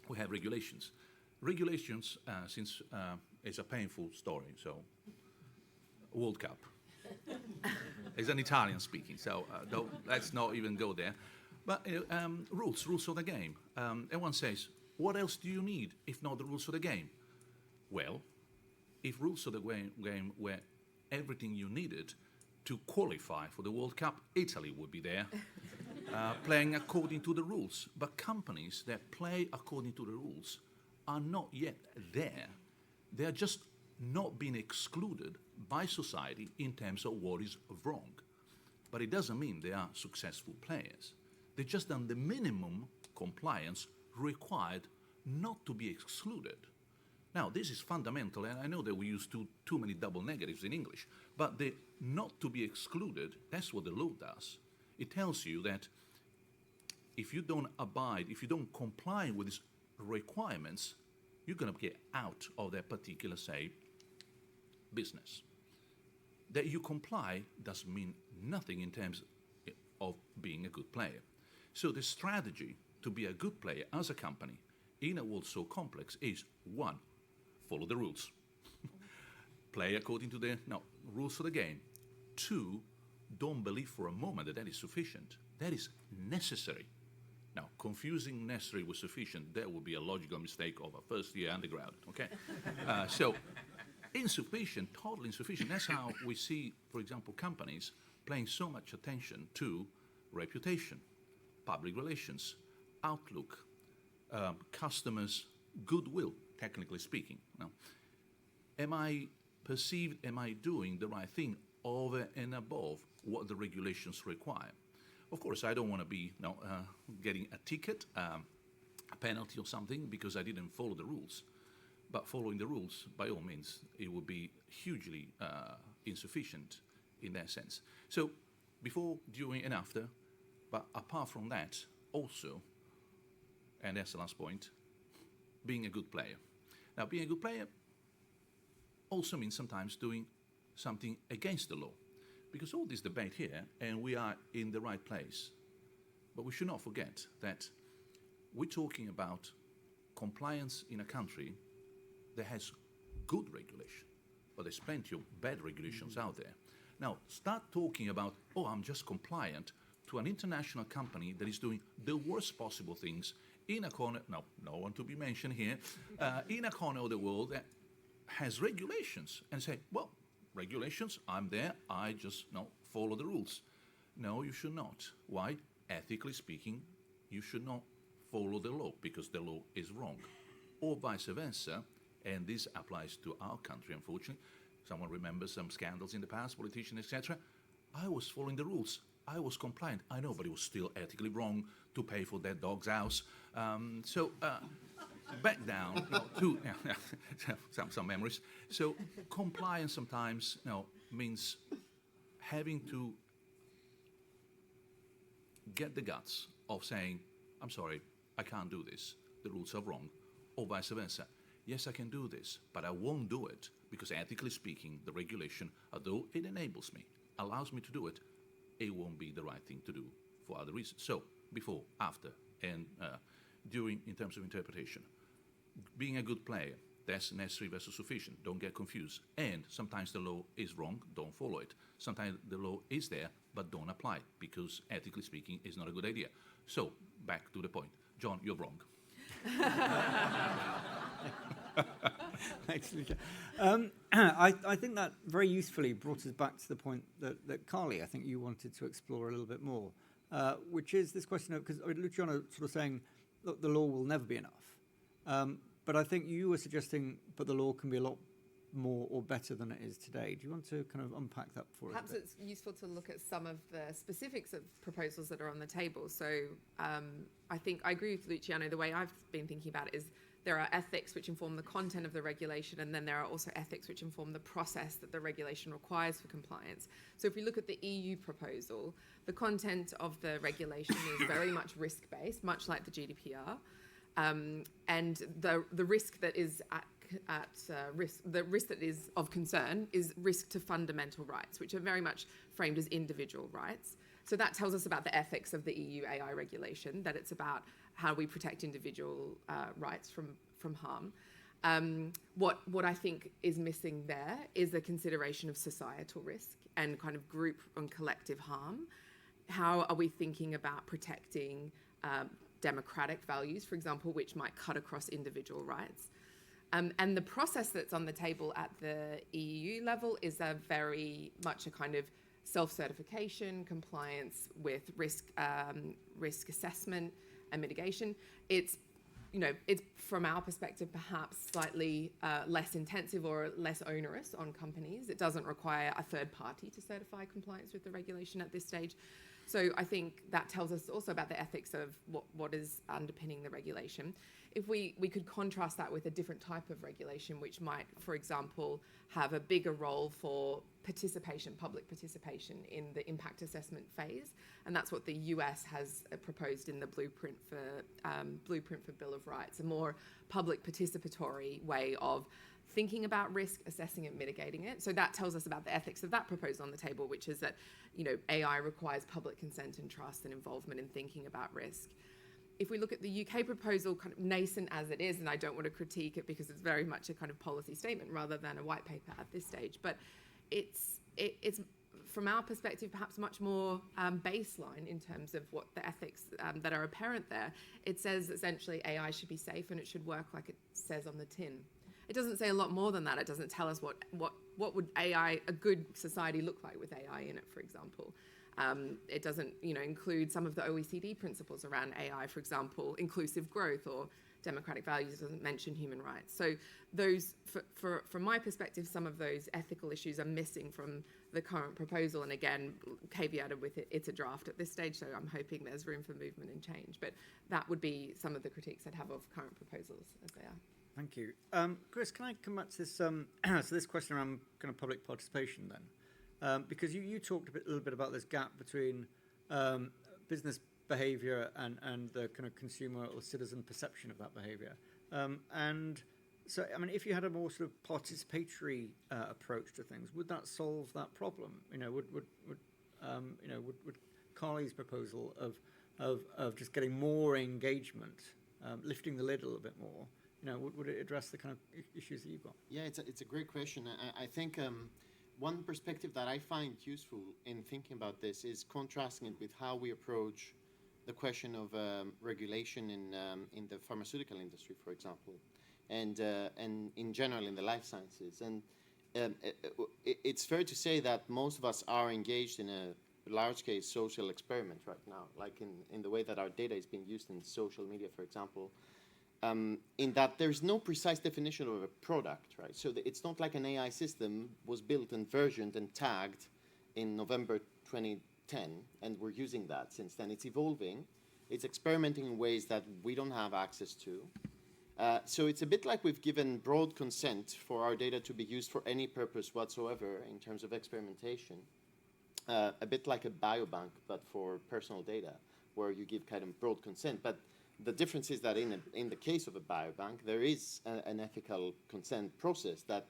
We have regulations. Regulations, since it's a painful story, so World Cup. It's an Italian speaking, so let's not even go there. But rules of the game. Everyone says, what else do you need if not the rules of the game? Well, if rules of the game were everything you needed to qualify for the World Cup, Italy would be there, playing according to the rules. But companies that play according to the rules are not yet there. They are just not being excluded by society in terms of what is wrong. But it doesn't mean they are successful players. They've just done the minimum compliance required not to be excluded. Now, this is fundamental, and I know that we use too many double negatives in English, but the not to be excluded, that's what the law does. It tells you that if you don't abide, if you don't comply with these requirements, you're going to get out of that particular, say, business. That you comply doesn't mean nothing in terms of being a good player. So the strategy to be a good player as a company in a world so complex is, one, follow the rules. Play according to the rules of the game. Two, don't believe for a moment that is sufficient. That is necessary. Now, confusing necessary with sufficient, that would be a logical mistake of a first-year undergrad, okay? So, insufficient, totally insufficient. That's how we see, for example, companies paying so much attention to reputation, public relations, outlook, customers' goodwill, technically speaking. Now, am I doing the right thing over and above what the regulations require? Of course, I don't want to be getting a ticket, a penalty or something because I didn't follow the rules. But following the rules, by all means, it would be hugely insufficient in that sense. So before, during, and after, but apart from that, also, and that's the last point, being a good player. Now, being a good player also means sometimes doing something against the law, because all this debate here, and we are in the right place, but we should not forget that we're talking about compliance in a country that has good regulation, but there's plenty of bad regulations out there. Now, start talking about, oh, I'm just compliant, to an international company that is doing the worst possible things in a corner, no one to be mentioned here, in a corner of the world that has regulations, and say, well, regulations, I'm there, I just follow the rules. No, you should not. Why? Ethically speaking, you should not follow the law because the law is wrong. Or vice versa, and this applies to our country, unfortunately. Someone remembers some scandals in the past, politicians, etc. I was following the rules. I was compliant. I know, but it was still ethically wrong to pay for that dog's house. Back down to some memories. So compliance sometimes means having to get the guts of saying, I'm sorry, I can't do this. The rules are wrong. Or vice versa. Yes, I can do this, but I won't do it because ethically speaking, the regulation, although it enables me, allows me to do it, it won't be the right thing to do for other reasons. So before, after, and during in terms of interpretation. Being a good player, that's necessary versus sufficient. Don't get confused. And sometimes the law is wrong, don't follow it. Sometimes the law is there, but don't apply it because ethically speaking, it's not a good idea. So back to the point. John, you're wrong. Excellent. I think that very usefully brought us back to the point that Carly, I think you wanted to explore a little bit more, which is this question of, because Luciano sort of saying, look, the law will never be enough. But I think you were suggesting, but the law can be a lot more or better than it is today. Do you want to kind of unpack that for us? Perhaps it's useful to look at some of the specifics of proposals that are on the table. So I think I agree with Luciano. The way I've been thinking about it is there are ethics which inform the content of the regulation, and then there are also ethics which inform the process that the regulation requires for compliance. So if we look at the EU proposal, the content of the regulation is very much risk-based, much like the GDPR. And the risk that is the risk that is of concern is risk to fundamental rights, which are very much framed as individual rights. So that tells us about the ethics of the EU AI regulation, that it's about how we protect individual rights from harm. What I think is missing there is the consideration of societal risk and kind of group and collective harm. How are we thinking about protecting democratic values, for example, which might cut across individual rights? And the process that's on the table at the EU level is a very much a kind of self-certification, compliance with risk assessment and mitigation. It's from our perspective perhaps slightly less intensive or less onerous on companies. It doesn't require a third party to certify compliance with the regulation at this stage. So I think that tells us also about the ethics of what is underpinning the regulation. If we could contrast that with a different type of regulation, which might, for example, have a bigger role for public participation in the impact assessment phase, and that's what the US has proposed in the blueprint for Bill of Rights, a more public participatory way of thinking about risk, assessing it, mitigating it. So that tells us about the ethics of that proposal on the table, which is that AI requires public consent and trust and involvement in thinking about risk. If we look at the UK proposal, kind of nascent as it is, and I don't want to critique it because it's very much a kind of policy statement rather than a white paper at this stage, but it's from our perspective perhaps much more baseline in terms of what the ethics that are apparent there. It says essentially AI should be safe and it should work like it says on the tin. It doesn't say a lot more than that. It doesn't tell us what would AI, a good society, look like with AI in it, for example. It doesn't include some of the OECD principles around AI, for example, inclusive growth or democratic values, it doesn't mention human rights. So those, from my perspective, some of those ethical issues are missing from the current proposal. And again, caveated with it's a draft at this stage, so I'm hoping there's room for movement and change. But that would be some of the critiques I'd have of current proposals as they are. Thank you. Chris, can I come back to this, so this question around kind of public participation then? Because you talked a little bit about this gap between business behaviour and the kind of consumer or citizen perception of that behaviour. And so, I mean, if you had a more sort of participatory approach to things, would that solve that problem? You know, would Carly's proposal of just getting more engagement, lifting the lid a little bit more, you know, would it address the kind of issues that you've got? Yeah, it's a great question. I think one perspective that I find useful in thinking about this is contrasting it with how we approach the question of regulation in the pharmaceutical industry, for example, and in general in the life sciences. And it's fair to say that most of us are engaged in a large-scale social experiment right now, like in the way that our data is being used in social media, for example. In that there's no precise definition of a product, right? So it's not like an AI system was built and versioned and tagged in November 2010, and we're using that since then. It's evolving. It's experimenting in ways that we don't have access to. So it's a bit like we've given broad consent for our data to be used for any purpose whatsoever in terms of experimentation. A bit like a biobank, but for personal data, where you give kind of broad consent. But the difference is that in the case of a biobank, there is an ethical consent process that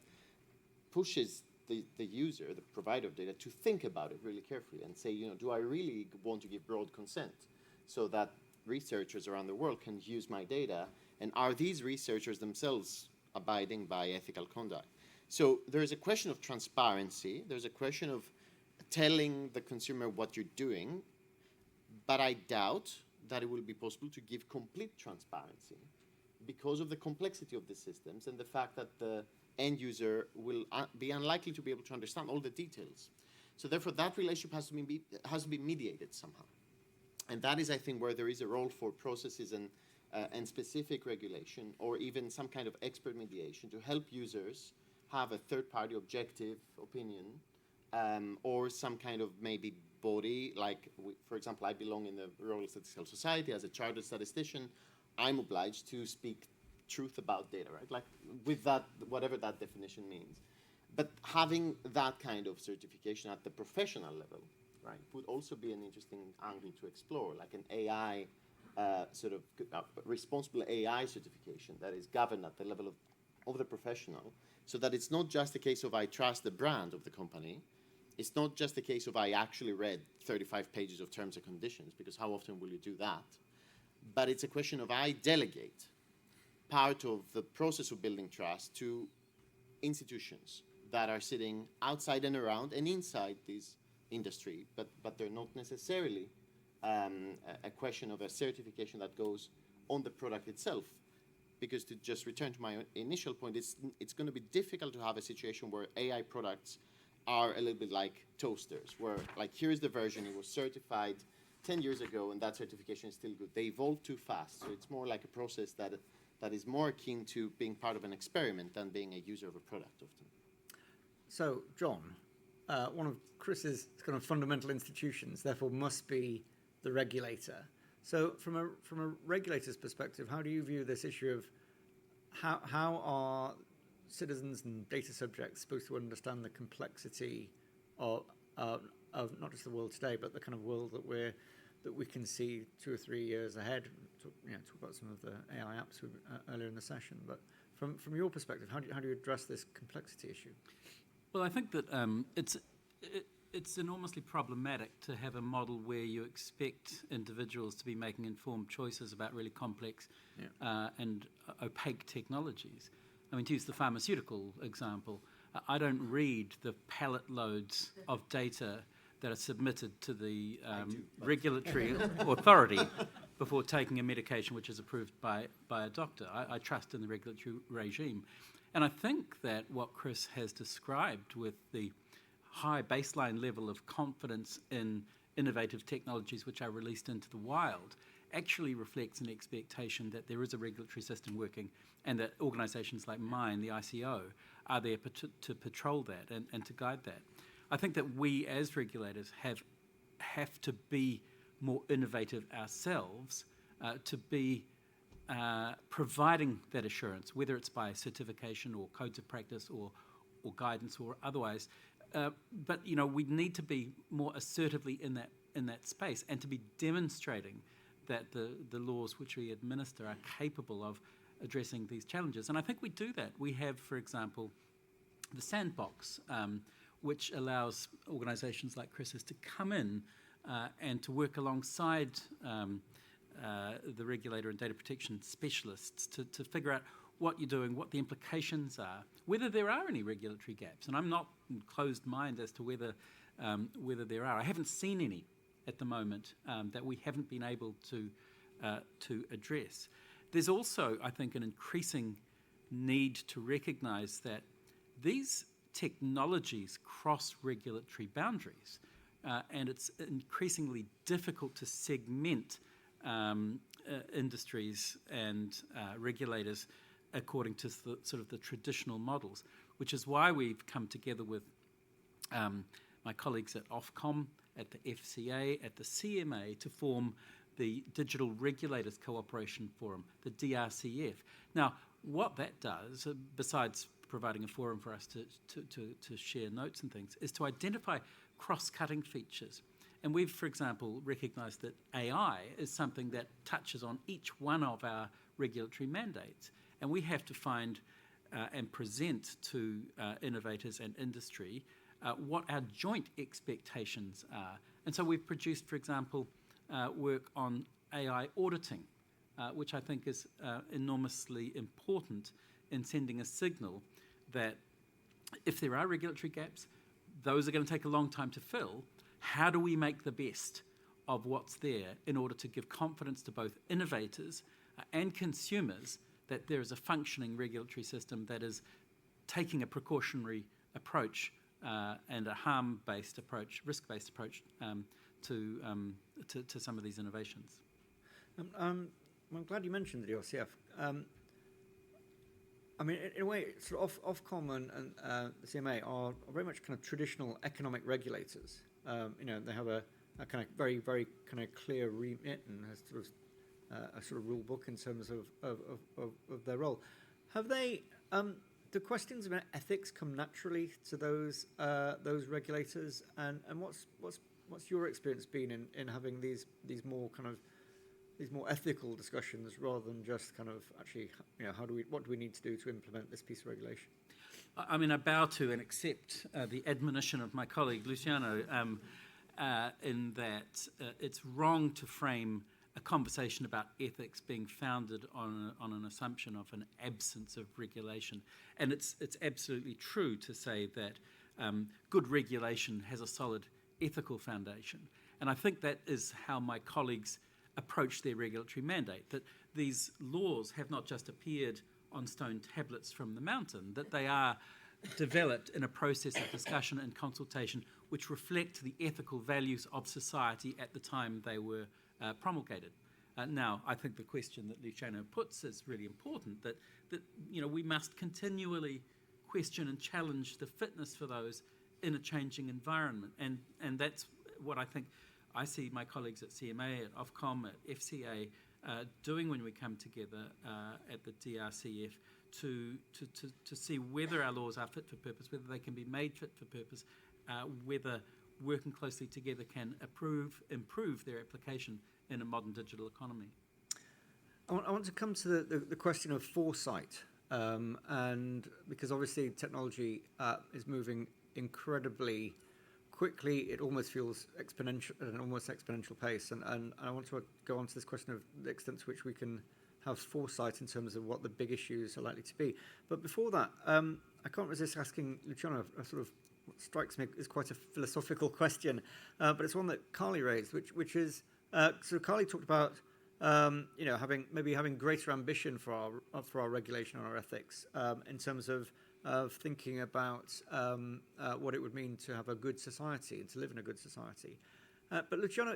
pushes the user, the provider of data, to think about it really carefully and say, you know, do I really want to give broad consent so that researchers around the world can use my data? And are these researchers themselves abiding by ethical conduct? So there's a question of transparency. There's a question of telling the consumer what you're doing, but I doubt that it will be possible to give complete transparency because of the complexity of the systems and the fact that the end user will be unlikely to be able to understand all the details. So therefore, that relationship has to be mediated somehow. And that is, I think, where there is a role for processes and specific regulation, or even some kind of expert mediation to help users have a third-party objective opinion, or some kind of maybe body, like, for example, I belong in the Royal Statistical Society as a chartered statistician. I'm obliged to speak truth about data, right? Like, with that, whatever that definition means. But having that kind of certification at the professional level, right, would also be an interesting angle to explore, like an AI, sort of responsible AI certification that is governed at the level of the professional, so that it's not just a case of I trust the brand of the company. It's not just a case of I actually read 35 pages of terms and conditions, because how often will you do that? But it's a question of I delegate part of the process of building trust to institutions that are sitting outside and around and inside this industry, but they're not necessarily a question of a certification that goes on the product itself. Because to just return to my initial point, it's going to be difficult to have a situation where AI products are a little bit like toasters, where, like, here's the version, it was certified 10 years ago, and that certification is still good. They evolve too fast, so it's more like a process that is more akin to being part of an experiment than being a user of a product often. So, John, one of Chris's kind of fundamental institutions, therefore, must be the regulator. So, from a regulator's perspective, how do you view this issue of how are citizens and data subjects supposed to understand the complexity of not just the world today, but the kind of world that we can see 2 or 3 years ahead? Talk about some of the AI apps earlier in the session. But from your perspective, how do you address this complexity issue? Well, I think that it's enormously problematic to have a model where you expect individuals to be making informed choices about really complex and opaque technologies. I mean, to use the pharmaceutical example, I don't read the pallet loads of data that are submitted to the regulatory authority before taking a medication which is approved by a doctor. I trust in the regulatory regime. And I think that what Chris has described with the high baseline level of confidence in innovative technologies which are released into the wild, actually reflects an expectation that there is a regulatory system working and that organisations like mine, the ICO, are there to patrol that and to guide that. I think that we as regulators have to be more innovative ourselves to be providing that assurance, whether it's by certification or codes of practice or guidance or otherwise. But we need to be more assertively in that space and to be demonstrating that the laws which we administer are capable of addressing these challenges. And I think we do that. We have, for example, the sandbox, which allows organisations like Chris's to come in and to work alongside the regulator and data protection specialists to figure out what you're doing, what the implications are, whether there are any regulatory gaps. And I'm not in closed mind as to whether there are. I haven't seen any at the moment that we haven't been able to address. There's also, I think, an increasing need to recognise that these technologies cross regulatory boundaries, and it's increasingly difficult to segment industries and regulators according to the traditional models, which is why we've come together with my colleagues at Ofcom, at the FCA, at the CMA to form the Digital Regulators Cooperation Forum, the DRCF. Now, what that does, besides providing a forum for us to share notes and things, is to identify cross-cutting features. And we've, for example, recognised that AI is something that touches on each one of our regulatory mandates. And we have to find and present to innovators and industry what our joint expectations are. And so we've produced, for example, work on AI auditing, which I think is enormously important in sending a signal that if there are regulatory gaps, those are going to take a long time to fill. How do we make the best of what's there in order to give confidence to both innovators and consumers that there is a functioning regulatory system that is taking a precautionary approach and a harm-based approach, risk-based approach to some of these innovations. I'm glad you mentioned the DRCF. I mean, in a way, sort of Ofcom and the CMA are very much kind of traditional economic regulators. They have a kind of very, very kind of clear remit and has sort of a sort of rule book in terms of their role. Have they? Do questions about ethics come naturally to those regulators? And what's your experience been in having these more kind of these more ethical discussions rather than just kind of actually, what do we need to do to implement this piece of regulation? I mean, I bow to and accept the admonition of my colleague Luciano in that it's wrong to frame a conversation about ethics being founded on an assumption of an absence of regulation. And it's absolutely true to say that good regulation has a solid ethical foundation. And I think that is how my colleagues approach their regulatory mandate, that these laws have not just appeared on stone tablets from the mountain, that they are developed in a process of discussion and consultation which reflect the ethical values of society at the time they were promulgated. Now, I think the question that Luciano puts is really important, that we must continually question and challenge the fitness for those in a changing environment. And that's what I think I see my colleagues at CMA, at Ofcom, at FCA doing when we come together at the DRCF to see whether our laws are fit for purpose, whether they can be made fit for purpose, whether working closely together can improve their application in a modern digital economy. I want to come to the question of foresight, and because obviously technology is moving incredibly quickly, it almost feels exponential at an almost exponential pace, and I want to go on to this question of the extent to which we can have foresight in terms of what the big issues are likely to be. But before that, I can't resist asking Luciano a sort of what strikes me as quite a philosophical question, but it's one that Carly raised, which is so Carly talked about having greater ambition for our regulation and our ethics in terms of thinking about what it would mean to have a good society and to live in a good society. But Luciano,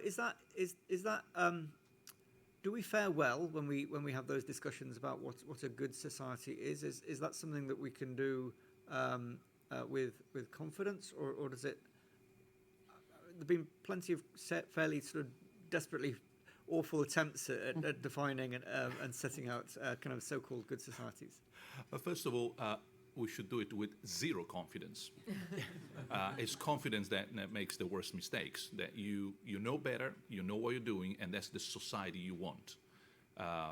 do we fare well when we have those discussions about what a good society is? Is that something that we can do with confidence, or does it? There've been plenty of fairly sort of desperately awful attempts at defining and setting out kind of so-called good societies. First of all, we should do it with zero confidence. It's confidence that makes the worst mistakes, that you know better, you know what you're doing, and that's the society you want.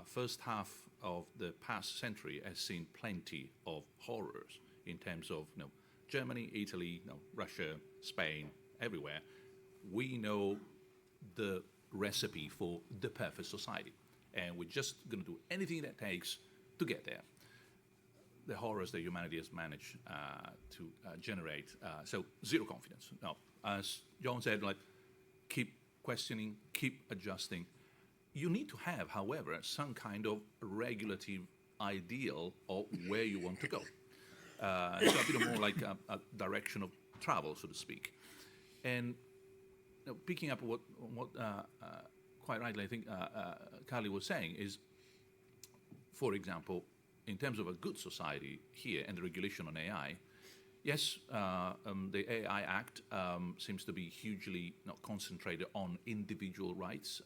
First half of the past century has seen plenty of horrors in terms of Germany, Italy, Russia, Spain, everywhere. We know the recipe for the perfect society, and we're just going to do anything that takes to get there. The horrors that humanity has managed to generate. So zero confidence. Now, as John said, keep questioning, keep adjusting. You need to have, however, some kind of regulative ideal of where you want to go. So a bit more like a direction of travel, so to speak. And picking up what quite rightly I think Carly was saying is, for example, in terms of a good society here and the regulation on AI, yes, the AI Act seems to be hugely concentrated on individual rights,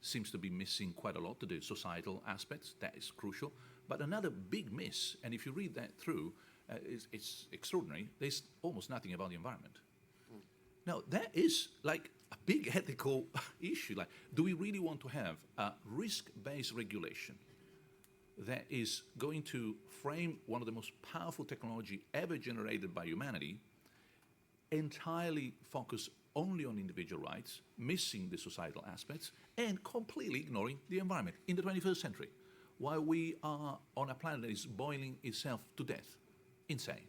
seems to be missing quite a lot to the societal aspects. That is crucial. But another big miss, and if you read that through, it's extraordinary, there's almost nothing about the environment. Now, that is like a big ethical issue. Like, do we really want to have a risk-based regulation that is going to frame one of the most powerful technology ever generated by humanity, entirely focused only on individual rights, missing the societal aspects, and completely ignoring the environment in the 21st century, while we are on a planet that is boiling itself to death? Insane.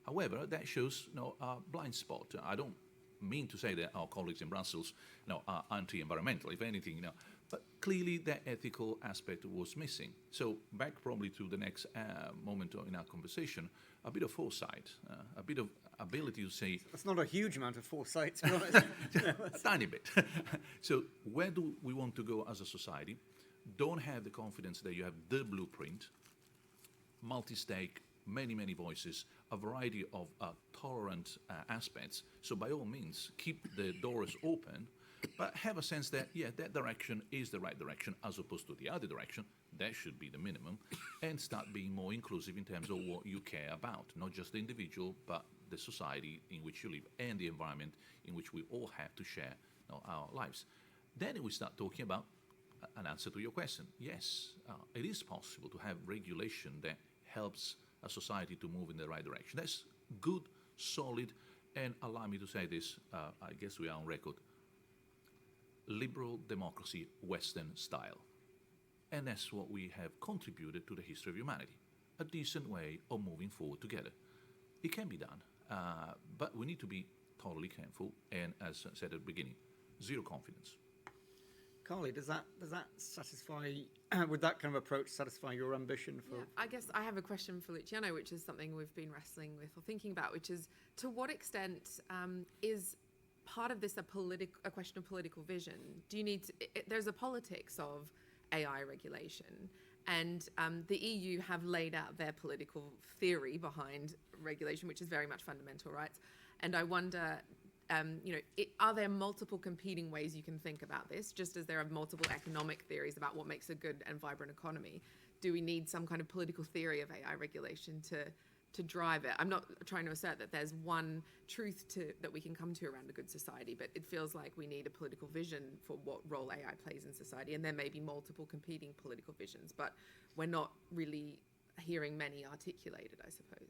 However, that shows a blind spot. I don't mean to say that our colleagues in Brussels are anti-environmental, if anything, but clearly that ethical aspect was missing. So back probably to the next moment in our conversation, a bit of foresight, a bit of ability to say... That's not a huge amount of foresight, to be honest. A tiny bit. So where do we want to go as a society? Don't have the confidence that you have the blueprint, multi-stake, many voices, a variety of tolerant aspects. So by all means, keep the doors open, but have a sense that, that direction is the right direction as opposed to the other direction. That should be the minimum. And start being more inclusive in terms of what you care about, not just the individual, but the society in which you live and the environment in which we all have to share our lives. Then we start talking about an answer to your question. Yes, it is possible to have regulation that helps a society to move in the right direction. That's good, solid, and allow me to say this, I guess we are on record, liberal democracy, Western style. And that's what we have contributed to the history of humanity, a decent way of moving forward together. It can be done, but we need to be totally careful, and as I said at the beginning, zero confidence. Carly, does that satisfy, would that kind of approach satisfy your ambition for... Yeah, I guess I have a question for Luciano, which is something we've been wrestling with or thinking about, which is, to what extent is part of this a question of political vision? Do you need to, there's a politics of AI regulation, and the EU have laid out their political theory behind regulation, which is very much fundamental rights. And I wonder, are there multiple competing ways you can think about this, just as there are multiple economic theories about what makes a good and vibrant economy? Do we need some kind of political theory of AI regulation to drive it? I'm not trying to assert that there's one truth that we can come to around a good society, but it feels like we need a political vision for what role AI plays in society, and there may be multiple competing political visions, but we're not really hearing many articulated, I suppose.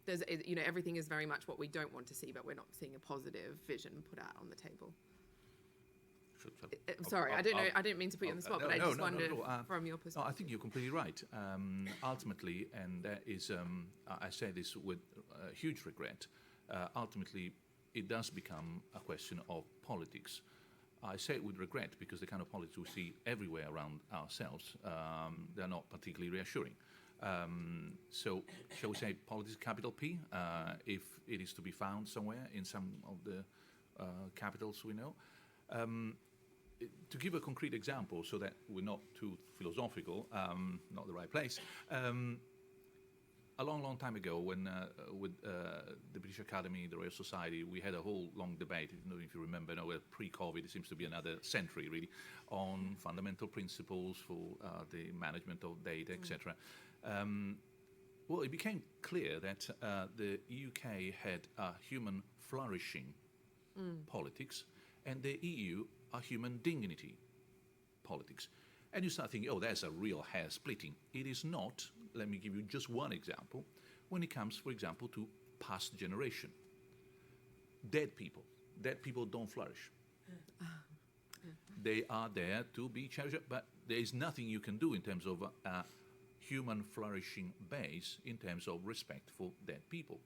There's, everything is very much what we don't want to see, but we're not seeing a positive vision put out on the table. Sorry, I didn't mean to put you on the spot, but I just wondered from your perspective. No, I think you're completely right. Ultimately, and that is, I say this with huge regret, ultimately it does become a question of politics. I say it with regret because the kind of politics we see everywhere around ourselves, they're not particularly reassuring. So, shall we say politics capital P, if it is to be found somewhere in some of the capitals we know. to give a concrete example so that we're not too philosophical, not the right place, a long, long time ago when with the British Academy, the Royal Society, we had a whole long debate, I don't know if you remember, pre-COVID, it seems to be another century really, on fundamental principles for the management of data, etc. Well, it became clear that the UK had a human flourishing politics, and the EU a human dignity politics. And you start thinking, oh, there's a real hair splitting. It is not. Let me give you just one example. When it comes, for example, to past generation. Dead people don't flourish. They are there to be cherished, but there is nothing you can do in terms of a human flourishing base in terms of respect for dead people.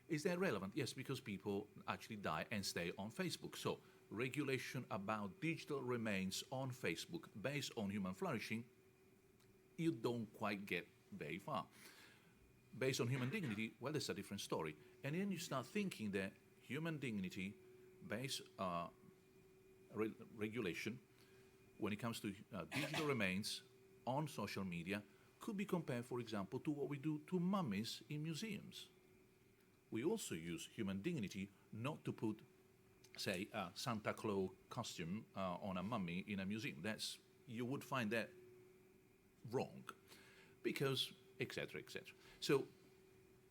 Is that relevant? Yes, because people actually die and stay on Facebook. So regulation about digital remains on Facebook based on human flourishing, you don't quite get very far. Based on human dignity, well, that's a different story. And then you start thinking that human dignity based regulation when it comes to digital remains on social media could be compared, for example, to what we do to mummies in museums. We also use human dignity not to put, say, a Santa Claus costume on a mummy in a museum. You would find that wrong, because etc., etc. So,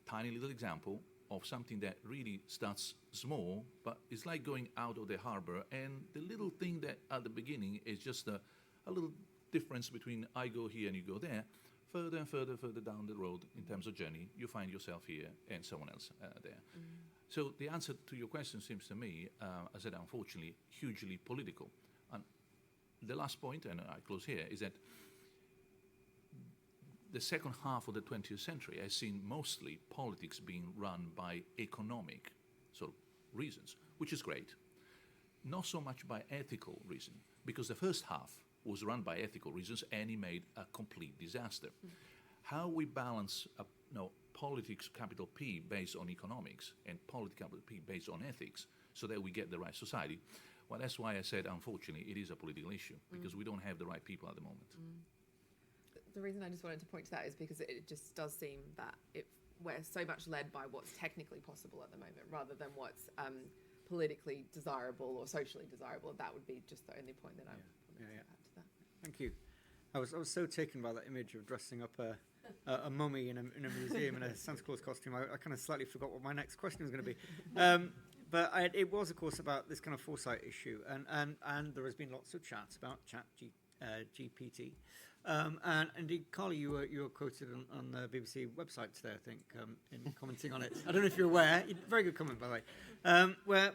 tiny little example of something that really starts small, but it's like going out of the harbor, and the little thing that at the beginning is just a little difference between I go here and you go there. Further and further down the road in terms of journey, you find yourself here and someone else there. So the answer to your question seems to me, as I said, unfortunately, hugely political. And the last point, and I close here, is that the second half of the 20th century has seen mostly politics being run by economic sort of reasons, which is great. Not so much by ethical reason, because the first half was run by ethical reasons and it made a complete disaster. How we balance politics, capital P, based on economics and politics, capital P, based on ethics, so that we get the right society, well, that's why I said, unfortunately, it is a political issue, because we don't have the right people at the moment. The reason I just wanted to point to that is because it just does seem that we're so much led by what's technically possible at the moment, rather than what's politically desirable or socially desirable. That would be just the only point that I wanted to add to that. Thank you. I was so taken by that image of dressing up a mummy in a museum in a Santa Claus costume. I kind of slightly forgot what my next question was going to be. But it was, of course, about this kind of foresight issue, and there has been lots of chats about GPT. And indeed, Carly, you were quoted on the BBC website today, I think, in commenting on it. I don't know if you're aware. Very good comment, by the way.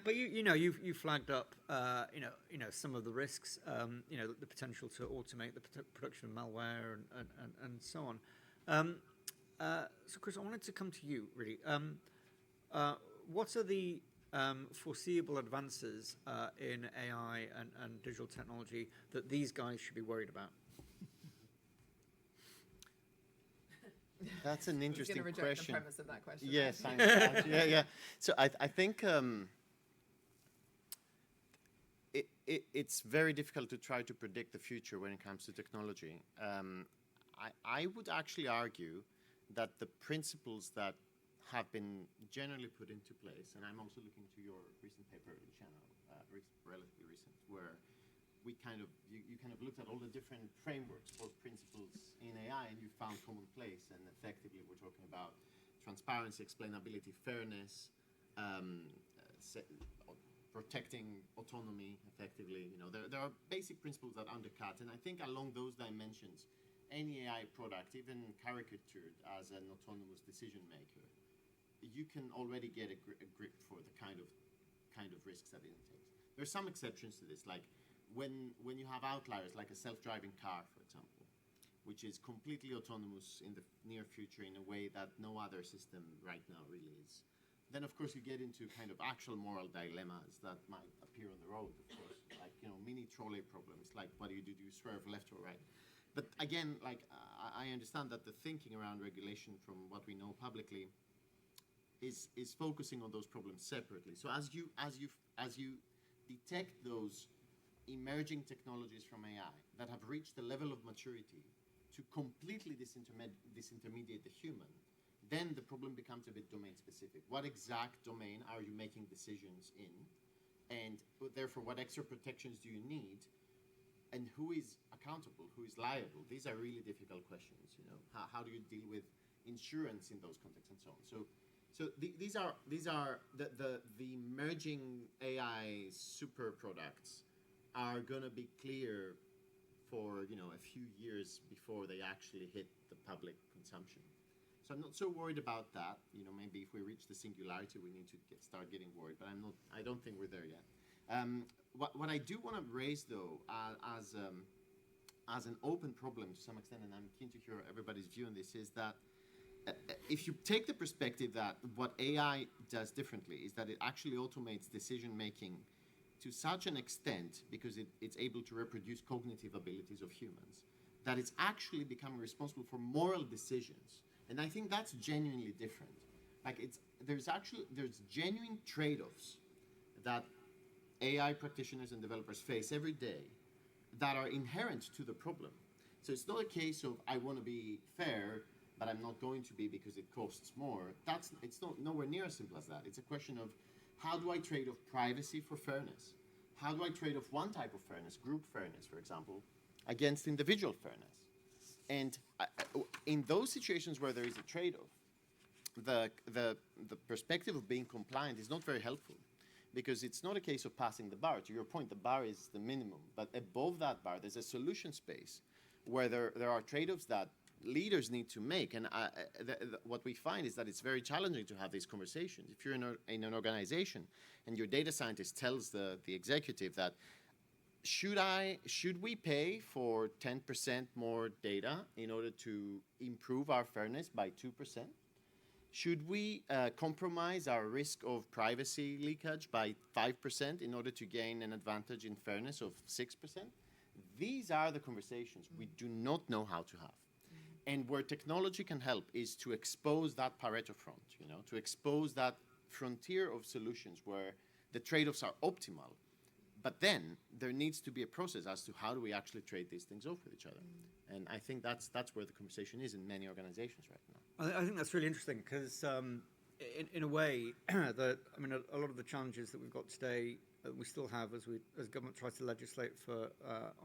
But you flagged up, some of the risks, the potential to automate the production of malware and so on. So, Chris, I wanted to come to you really. What are the foreseeable advances in AI and digital technology that these guys should be worried about? That's an interesting question. Reject question. The premise of that question. Yes, yeah. So I think it's very difficult to try to predict the future when it comes to technology. I would actually argue that the principles that have been generally put into place, and I'm also looking to your recent paper, Luciano, relatively recent, where we you kind of looked at all the different frameworks for principles in AI, and you found common place. And effectively, we're talking about transparency, explainability, fairness, protecting autonomy. Effectively, there are basic principles that undercut, and I think along those dimensions, any AI product, even caricatured as an autonomous decision maker, you can already get a grip for the kind of risks that it entails. There are some exceptions to this, like when you have outliers, like a self-driving car, for example, which is completely autonomous in the near future in a way that no other system right now really is. Then, of course, you get into kind of actual moral dilemmas that might appear on the road, of course, like mini trolley problems, like what do? Do you swerve left or right? But again, like I understand that the thinking around regulation, from what we know publicly, is focusing on those problems separately. So as you detect those emerging technologies from AI that have reached the level of maturity to completely disintermediate the human, then the problem becomes a bit domain specific. What exact domain are you making decisions in? And therefore, what extra protections do you need? And who is accountable? Who is liable? These are really difficult questions. You know, how do you deal with insurance in those contexts and so on? So these are the emerging AI super products are going to be clear for a few years before they actually hit the public consumption. So I'm not so worried about that. Maybe if we reach the singularity, we need to start getting worried. But I don't think we're there yet. What I do want to raise, though, as an open problem to some extent, and I'm keen to hear everybody's view on this, is that if you take the perspective that what AI does differently is that it actually automates decision making to such an extent, because it's able to reproduce cognitive abilities of humans, that it's actually becoming responsible for moral decisions. And I think that's genuinely different. Like there's genuine trade-offs that AI practitioners and developers face every day that are inherent to the problem. So it's not a case of I want to be fair, but I'm not going to be because it costs more. It's nowhere near as simple as that. It's a question of how do I trade off privacy for fairness? How do I trade off one type of fairness, group fairness, for example, against individual fairness? And in those situations where there is a trade-off, the perspective of being compliant is not very helpful, because it's not a case of passing the bar. To your point, the bar is the minimum, but above that bar, there's a solution space where there are trade-offs that leaders need to make. And what we find is that it's very challenging to have these conversations. If you're in an organization and your data scientist tells the executive that should we pay for 10% more data in order to improve our fairness by 2%? Should we compromise our risk of privacy leakage by 5% in order to gain an advantage in fairness of 6%? These are the conversations we do not know how to have. And where technology can help is to expose that Pareto front, to expose that frontier of solutions where the trade-offs are optimal. But then there needs to be a process as to how do we actually trade these things off with each other. And I think that's where the conversation is in many organizations right now. I think that's really interesting because, in a way, a lot of the challenges that we've got today, we still have as government tries to legislate for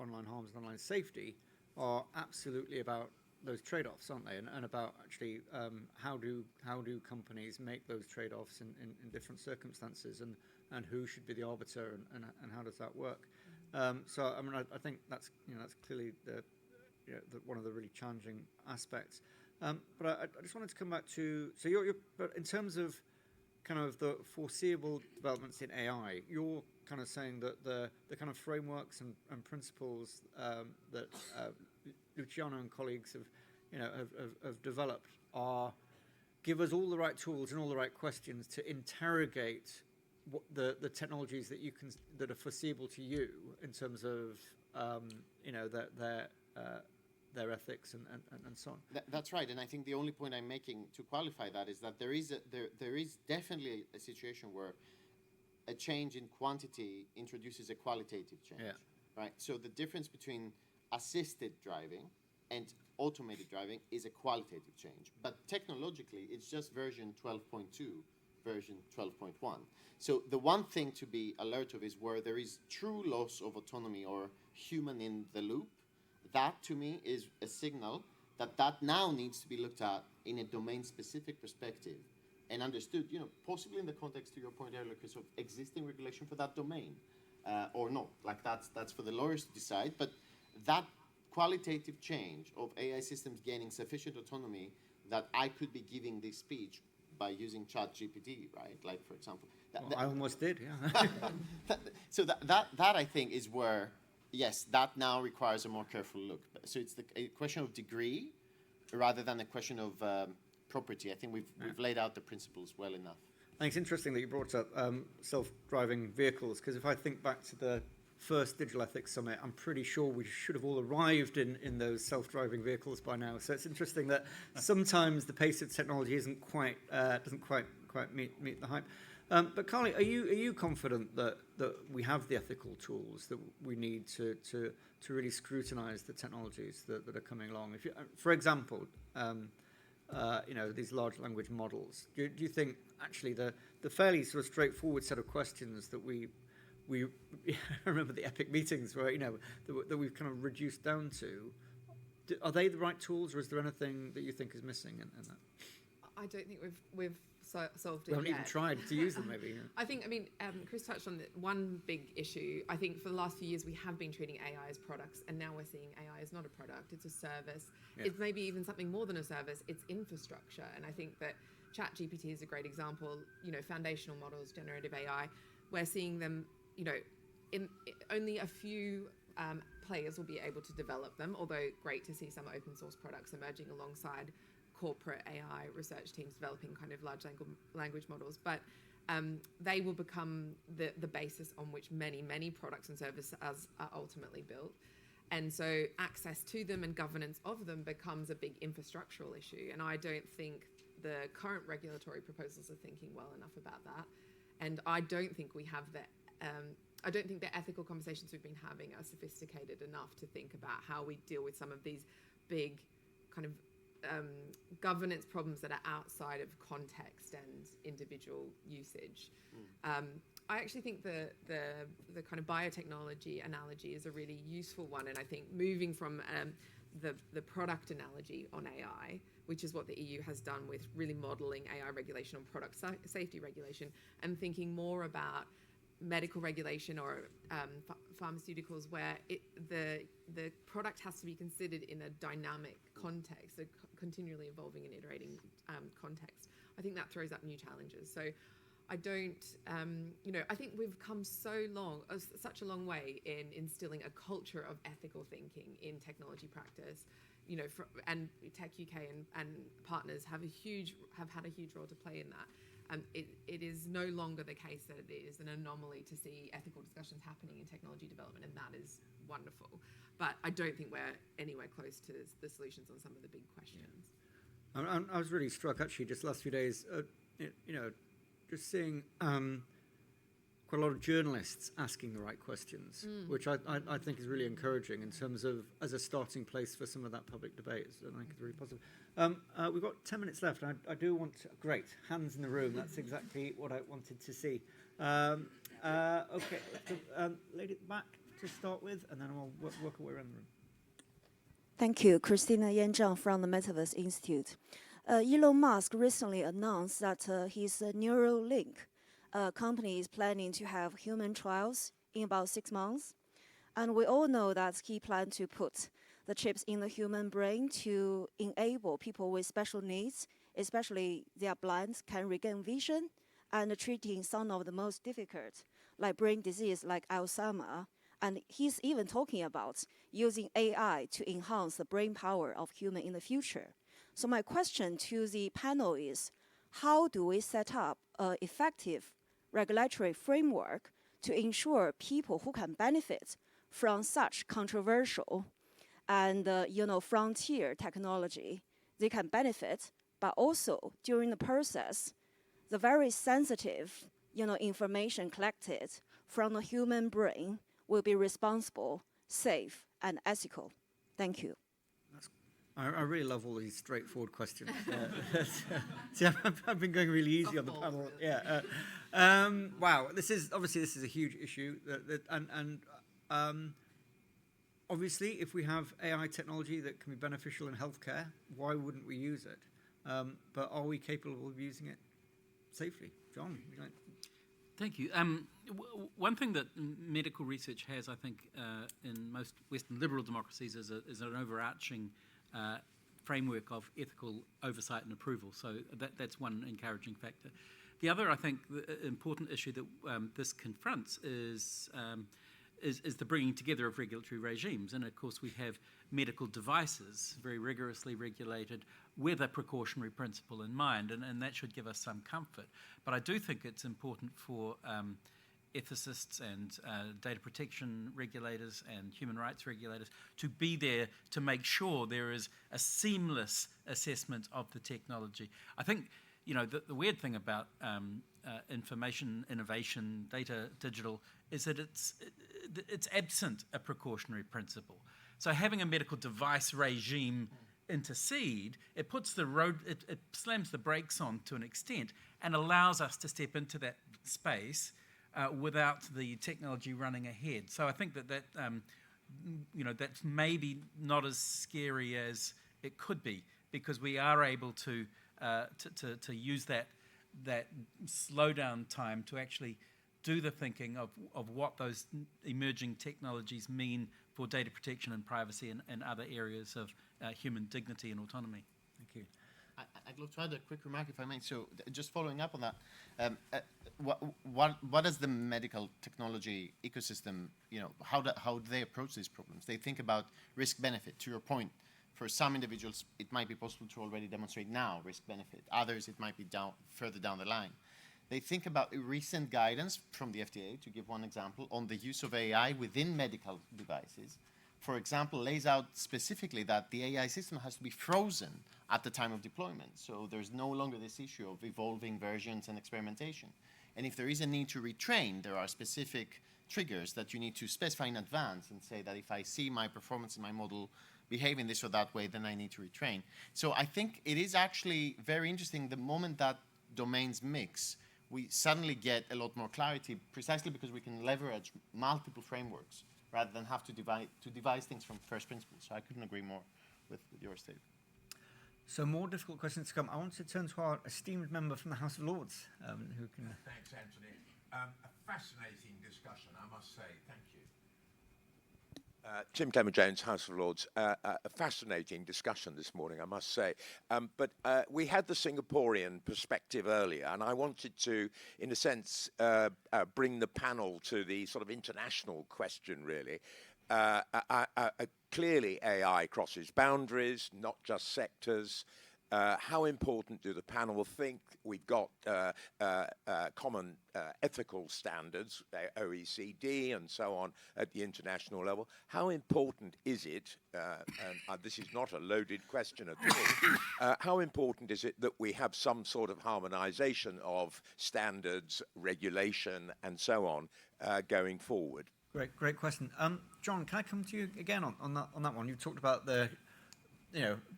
online harms and online safety, are absolutely about those trade-offs, aren't they? And about actually how do companies make those trade-offs in different circumstances, and who should be the arbiter, and how does that work? So I think that's clearly one of the really challenging aspects. But I just wanted to come back to but in terms of kind of the foreseeable developments in AI, you're kind of saying that the kind of frameworks and principles that Luciano and colleagues have developed give us all the right tools and all the right questions to interrogate what the technologies that are foreseeable to you in terms of their ethics and so on. That's right, and I think the only point I'm making to qualify that is that there is definitely a situation where a change in quantity introduces a qualitative change. Yeah. Right. So the difference between assisted driving and automated driving is a qualitative change, but technologically it's just version 12.2, version 12.1. So the one thing to be alert of is where there is true loss of autonomy or human in the loop. That to me is a signal that now needs to be looked at in a domain-specific perspective and understood, possibly in the context to your point earlier, Chris, of existing regulation for that domain, or not. Like that's for the lawyers to decide. But that qualitative change of AI systems gaining sufficient autonomy that I could be giving this speech by using ChatGPT, right? Like, for example. I almost did, yeah. So that I think is where, yes, that now requires a more careful look. So it's a question of degree rather than a question of property. I think we've laid out the principles well enough. I think it's interesting that you brought up self-driving vehicles, because if I think back to the first Digital Ethics Summit, I'm pretty sure we should have all arrived in those self-driving vehicles by now. So it's interesting that sometimes the pace of technology doesn't quite quite meet the hype. But Carly, are you confident that we have the ethical tools that we need to really scrutinise the technologies that are coming along? If you, for example, these large language models, do you think actually the fairly sort of straightforward set of questions that we I remember the epic meetings where that we've kind of reduced down to, are they the right tools, or is there anything that you think is missing in that? I don't think we've solved it We haven't yet. even tried to use them, maybe. I think, Chris touched on one big issue. I think for the last few years we have been treating AI as products, and now we're seeing AI as not a product, it's a service. Yeah. It's maybe even something more than a service, it's infrastructure. And I think that ChatGPT is a great example. Foundational models, generative AI, we're seeing them, in only a few players will be able to develop them, although great to see some open source products emerging alongside corporate AI research teams developing kind of large language models. But they will become the basis on which many products and services are ultimately built. And so access to them and governance of them becomes a big infrastructural issue. And I don't think the current regulatory proposals are thinking well enough about that. And I don't think we have I don't think the ethical conversations we've been having are sophisticated enough to think about how we deal with some of these big kind of governance problems that are outside of context and individual usage. I actually think the kind of biotechnology analogy is a really useful one, and I think moving from the product analogy on AI, which is what the EU has done with really modelling AI regulation on product safety regulation, and thinking more about medical regulation or pharmaceuticals, where the product has to be considered in a dynamic context, a continually evolving and iterating context. I think that throws up new challenges. So I don't, I think we've come such a long way in instilling a culture of ethical thinking in technology practice. And Tech UK and partners have had a huge role to play in that. It is no longer the case that it is an anomaly to see ethical discussions happening in technology development, and that is wonderful. But I don't think we're anywhere close to the solutions on some of the big questions. Yeah. I was really struck, actually, just the last few days, just seeing quite a lot of journalists asking the right questions, which I think is really encouraging in terms of as a starting place for some of that public debate. So I think it's really positive. We've got 10 minutes left, and I do want great hands in the room. That's exactly what I wanted to see. Okay, lady at the back to start with, and then I'll work our way around the room. Thank you. Christina Yanzhang from the Metaverse Institute. Elon Musk recently announced that his Neuralink company is planning to have human trials in about 6 months. And we all know that he planned to put the chips in the human brain to enable people with special needs, especially they are blind, can regain vision, and treating some of the most difficult, like brain disease like Alzheimer's. And he's even talking about using AI to enhance the brain power of human in the future. So my question to the panel is, how do we set up an effective regulatory framework to ensure people who can benefit from such controversial and frontier technology, they can benefit, but also during the process, the very sensitive information collected from the human brain will be responsible, safe, and ethical. Thank you. I really love all these straightforward questions. See, I've been going really easy on the panel. Yeah. Wow. This is a huge issue. Obviously, if we have AI technology that can be beneficial in healthcare, why wouldn't we use it? But are we capable of using it safely? John, would you like? Thank you. One thing that medical research has, I think, in most Western liberal democracies is an overarching framework of ethical oversight and approval. So that's one encouraging factor. The other, I think, the important issue that this confronts is the bringing together of regulatory regimes. And of course, we have medical devices very rigorously regulated with a precautionary principle in mind, and that should give us some comfort. But I do think it's important for ethicists and data protection regulators and human rights regulators to be there to make sure there is a seamless assessment of the technology. I think the weird thing about information, innovation, data, digital, is that it's absent a precautionary principle. So having a medical device regime intercede, it puts it slams the brakes on to an extent and allows us to step into that space without the technology running ahead. So I think that's maybe not as scary as it could be, because we are able to use that slowdown time to actually do the thinking of what those emerging technologies mean for data protection and privacy and other areas of human dignity and autonomy. Thank you. I'd love to add a quick remark, if I may. So, just following up on that, what does the medical technology ecosystem, how do they approach these problems? They think about risk-benefit. To your point, for some individuals, it might be possible to already demonstrate now risk-benefit. Others, it might be further down the line. They think about recent guidance from the FDA, to give one example, on the use of AI within medical devices. For example, lays out specifically that the AI system has to be frozen at the time of deployment. So there's no longer this issue of evolving versions and experimentation. And if there is a need to retrain, there are specific triggers that you need to specify in advance and say that if I see my performance in my model behaving this or that way, then I need to retrain. So I think it is actually very interesting the moment that domains mix, we suddenly get a lot more clarity, precisely because we can leverage multiple frameworks rather than have to devise things from first principles. So I couldn't agree more with your statement. So more difficult questions to come. I want to turn to our esteemed member from the House of Lords, who can... Thanks, Anthony. A fascinating discussion, I must say. Thank you. Tim Clement-Jones, House of Lords. A fascinating discussion this morning, I must say. But we had the Singaporean perspective earlier, and I wanted to, in a sense, bring the panel to the sort of international question, really. Clearly, AI crosses boundaries, not just sectors. How important do the panel think? We've got common ethical standards, OECD and so on, at the international level. How important is it, and this is not a loaded question at all, how important is it that we have some sort of harmonization of standards, regulation, and so on going forward? Great question. John, can I come to you again on that one? You talked about the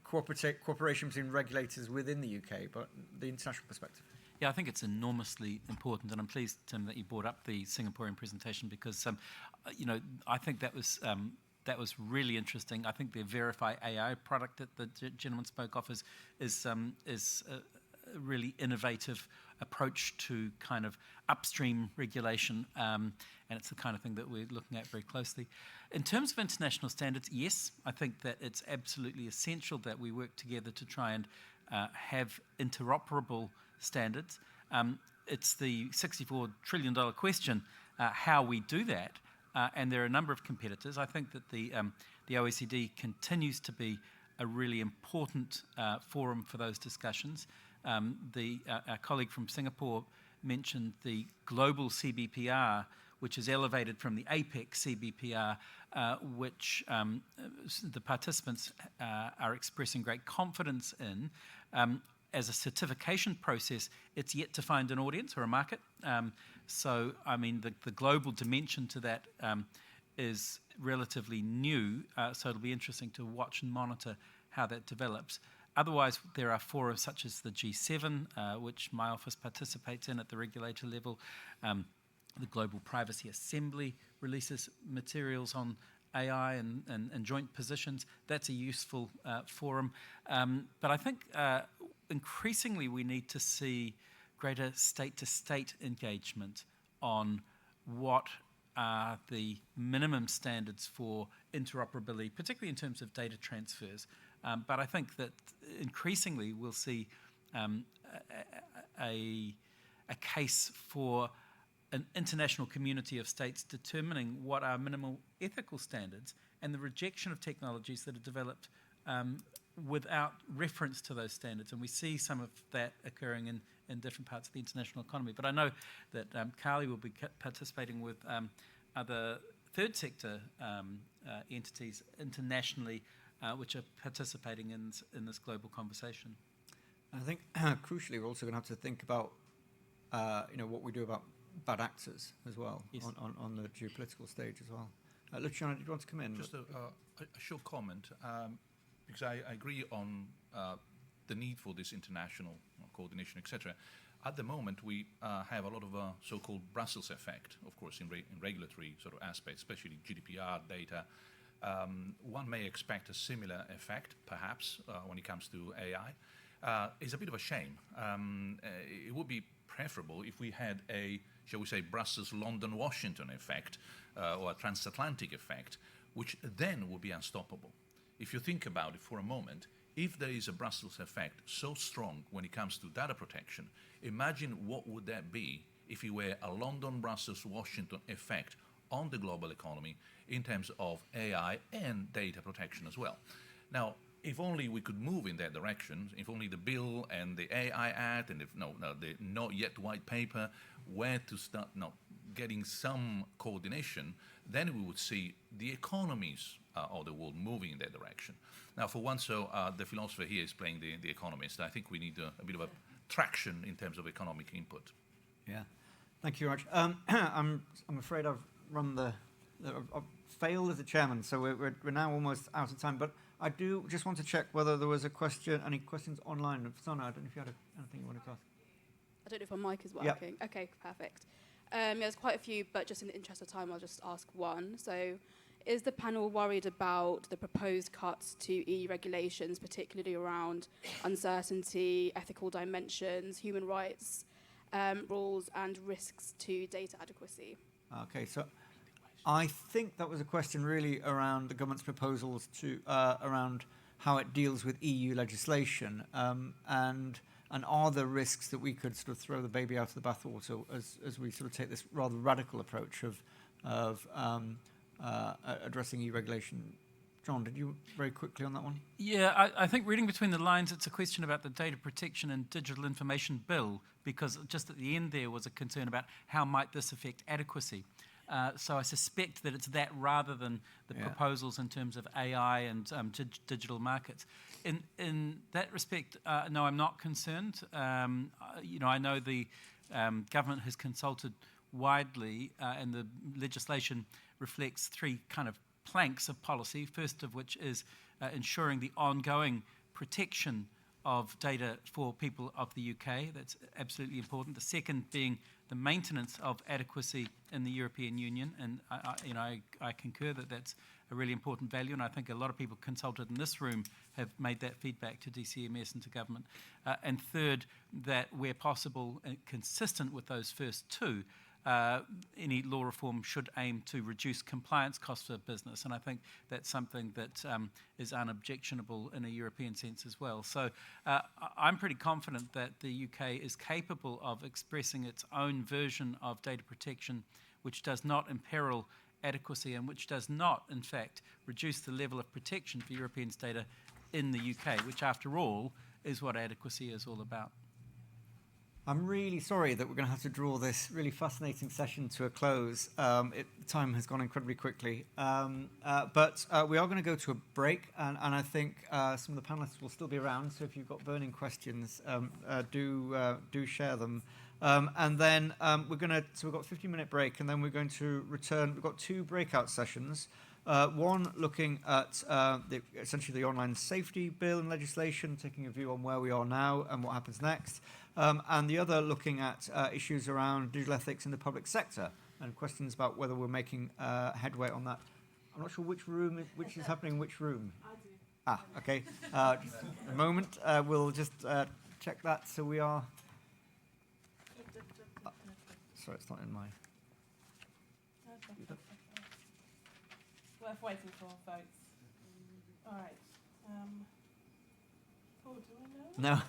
cooperation between regulators within the UK, but the international perspective. Yeah, I think it's enormously important, and I'm pleased, Tim, that you brought up the Singaporean presentation because, I think that was really interesting. I think the Verify AI product that the gentleman spoke of is a really innovative approach to kind of upstream regulation, and it's the kind of thing that we're looking at very closely. In terms of international standards, yes, I think that it's absolutely essential that we work together to try and have interoperable standards. It's the $64 trillion question, how we do that, and there are a number of competitors. I think that the OECD continues to be a really important forum for those discussions. Our colleague from Singapore mentioned the global CBPR, which is elevated from the APEC CBPR, which the participants are expressing great confidence in. As a certification process, it's yet to find an audience or a market. So, I mean, the global dimension to that is relatively new, so it'll be interesting to watch and monitor how that develops. Otherwise, there are forums such as the G7, which my office participates in at the regulator level. The Global Privacy Assembly releases materials on AI and joint positions. That's a useful forum. But I think increasingly we need to see greater state-to-state engagement on what are the minimum standards for interoperability, particularly in terms of data transfers. But I think that increasingly we'll see a case for an international community of states determining what are minimal ethical standards and the rejection of technologies that are developed without reference to those standards. And we see some of that occurring in different parts of the international economy. But I know that Carly will be participating with other third sector entities internationally which are participating in this global conversation. I think crucially, we're also going to have to think about, what we do about bad actors as well on the geopolitical stage as well. Luciano, did you want to come in? Just a short comment, because I agree on the need for this international coordination, etc. At the moment, we have a lot of so-called Brussels effect, of course, in regulatory sort of aspects, especially GDPR data. One may expect a similar effect, perhaps, when it comes to AI. It's a bit of a shame. It would be preferable if we had a, shall we say, Brussels-London-Washington effect, or a transatlantic effect, which then would be unstoppable. If you think about it for a moment, if there is a Brussels effect so strong when it comes to data protection, imagine what would that be if it were a London-Brussels-Washington effect on the global economy in terms of AI and data protection as well. Now, if only we could move in that direction, if only the bill and the AI Act and the not yet white paper were to start getting some coordination, then we would see the economies of the world moving in that direction. Now, for once, the philosopher here is playing the economist. I think we need a bit of a traction in terms of economic input. Yeah, thank you very much. I'm afraid I've I've failed as a chairman, so we're now almost out of time. But I do just want to check whether there was a question, any questions online. Sana, I don't know if you had anything you wanted to ask. I don't know if my mic is working. Yep. Okay, perfect. There's quite a few, but just in the interest of time, I'll just ask one. So, is the panel worried about the proposed cuts to EU regulations, particularly around uncertainty, ethical dimensions, human rights rules, and risks to data adequacy? Okay, so I think that was a question really around the government's proposals to around how it deals with EU legislation, and are there risks that we could sort of throw the baby out of the bathwater as we sort of take this rather radical approach of addressing EU regulation. John, did you very quickly on that one? Yeah, I think reading between the lines, it's a question about the Data Protection and Digital Information Bill, because just at the end there was a concern about how might this affect adequacy. So I suspect that it's that rather than the proposals in terms of AI and digital markets. In that respect, no, I'm not concerned. I know the government has consulted widely, and the legislation reflects three kind of planks of policy, first of which is ensuring the ongoing protection of data for people of the UK. That's absolutely important. The second being the maintenance of adequacy in the European Union, and I concur that that's a really important value, and I think a lot of people consulted in this room have made that feedback to DCMS and to government. And third, that where possible, consistent with those first two, any law reform should aim to reduce compliance costs for business, and I think that's something that is unobjectionable in a European sense as well. So I'm pretty confident that the UK is capable of expressing its own version of data protection, which does not imperil adequacy and which does not, in fact, reduce the level of protection for Europeans' data in the UK, which, after all, is what adequacy is all about. I'm really sorry that we're going to have to draw this really fascinating session to a close. Time has gone incredibly quickly. But we are going to go to a break, and I think some of the panelists will still be around, so if you've got burning questions, do share them. And then we've got a 15-minute break, and then we're going to return. We've got two breakout sessions. One looking at essentially the online safety bill and legislation, taking a view on where we are now and what happens next. And the other looking at issues around digital ethics in the public sector and questions about whether we're making headway on that. I'm not sure which is happening in which room. I do. Okay. Just a moment. We'll just check that. So we are... sorry, it's not in my... Worth waiting for, folks. All right. Paul, do I know? No.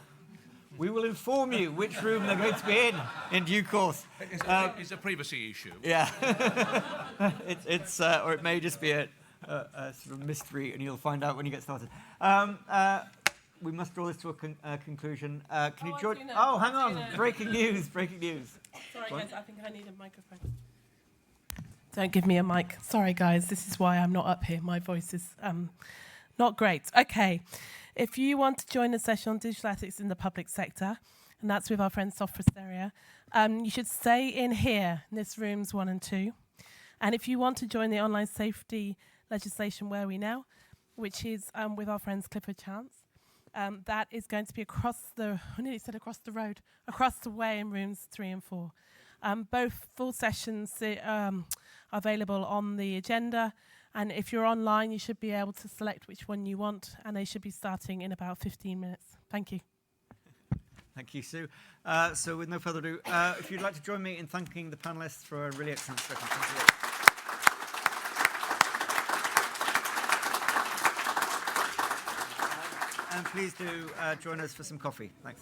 We will inform you which room they're going to be in due course. It's a privacy issue. Yeah. it's or it may just be a sort of mystery, and you'll find out when you get started. We must draw this to a conclusion. Can you join? Oh, hang on! Breaking news! Breaking news! Sorry, guys. I think I need a microphone. Don't give me a mic. Sorry, guys. This is why I'm not up here. My voice is Not great. Okay. If you want to join a session on digital ethics in the public sector, and that's with our friends Soft Ministerial, you should stay in here, in this rooms 1 and 2. And if you want to join the online safety legislation Where We Now, which is with our friends Clifford Chance, that is going to be across the road, across the way in rooms 3 and 4. Both full sessions are available on the agenda, and if you're online, you should be able to select which one you want, and they should be starting in about 15 minutes. Thank you. Thank you, Sue. So with no further ado, if you'd like to join me in thanking the panelists for a really excellent discussion. Thank you. And please do join us for some coffee. Thanks.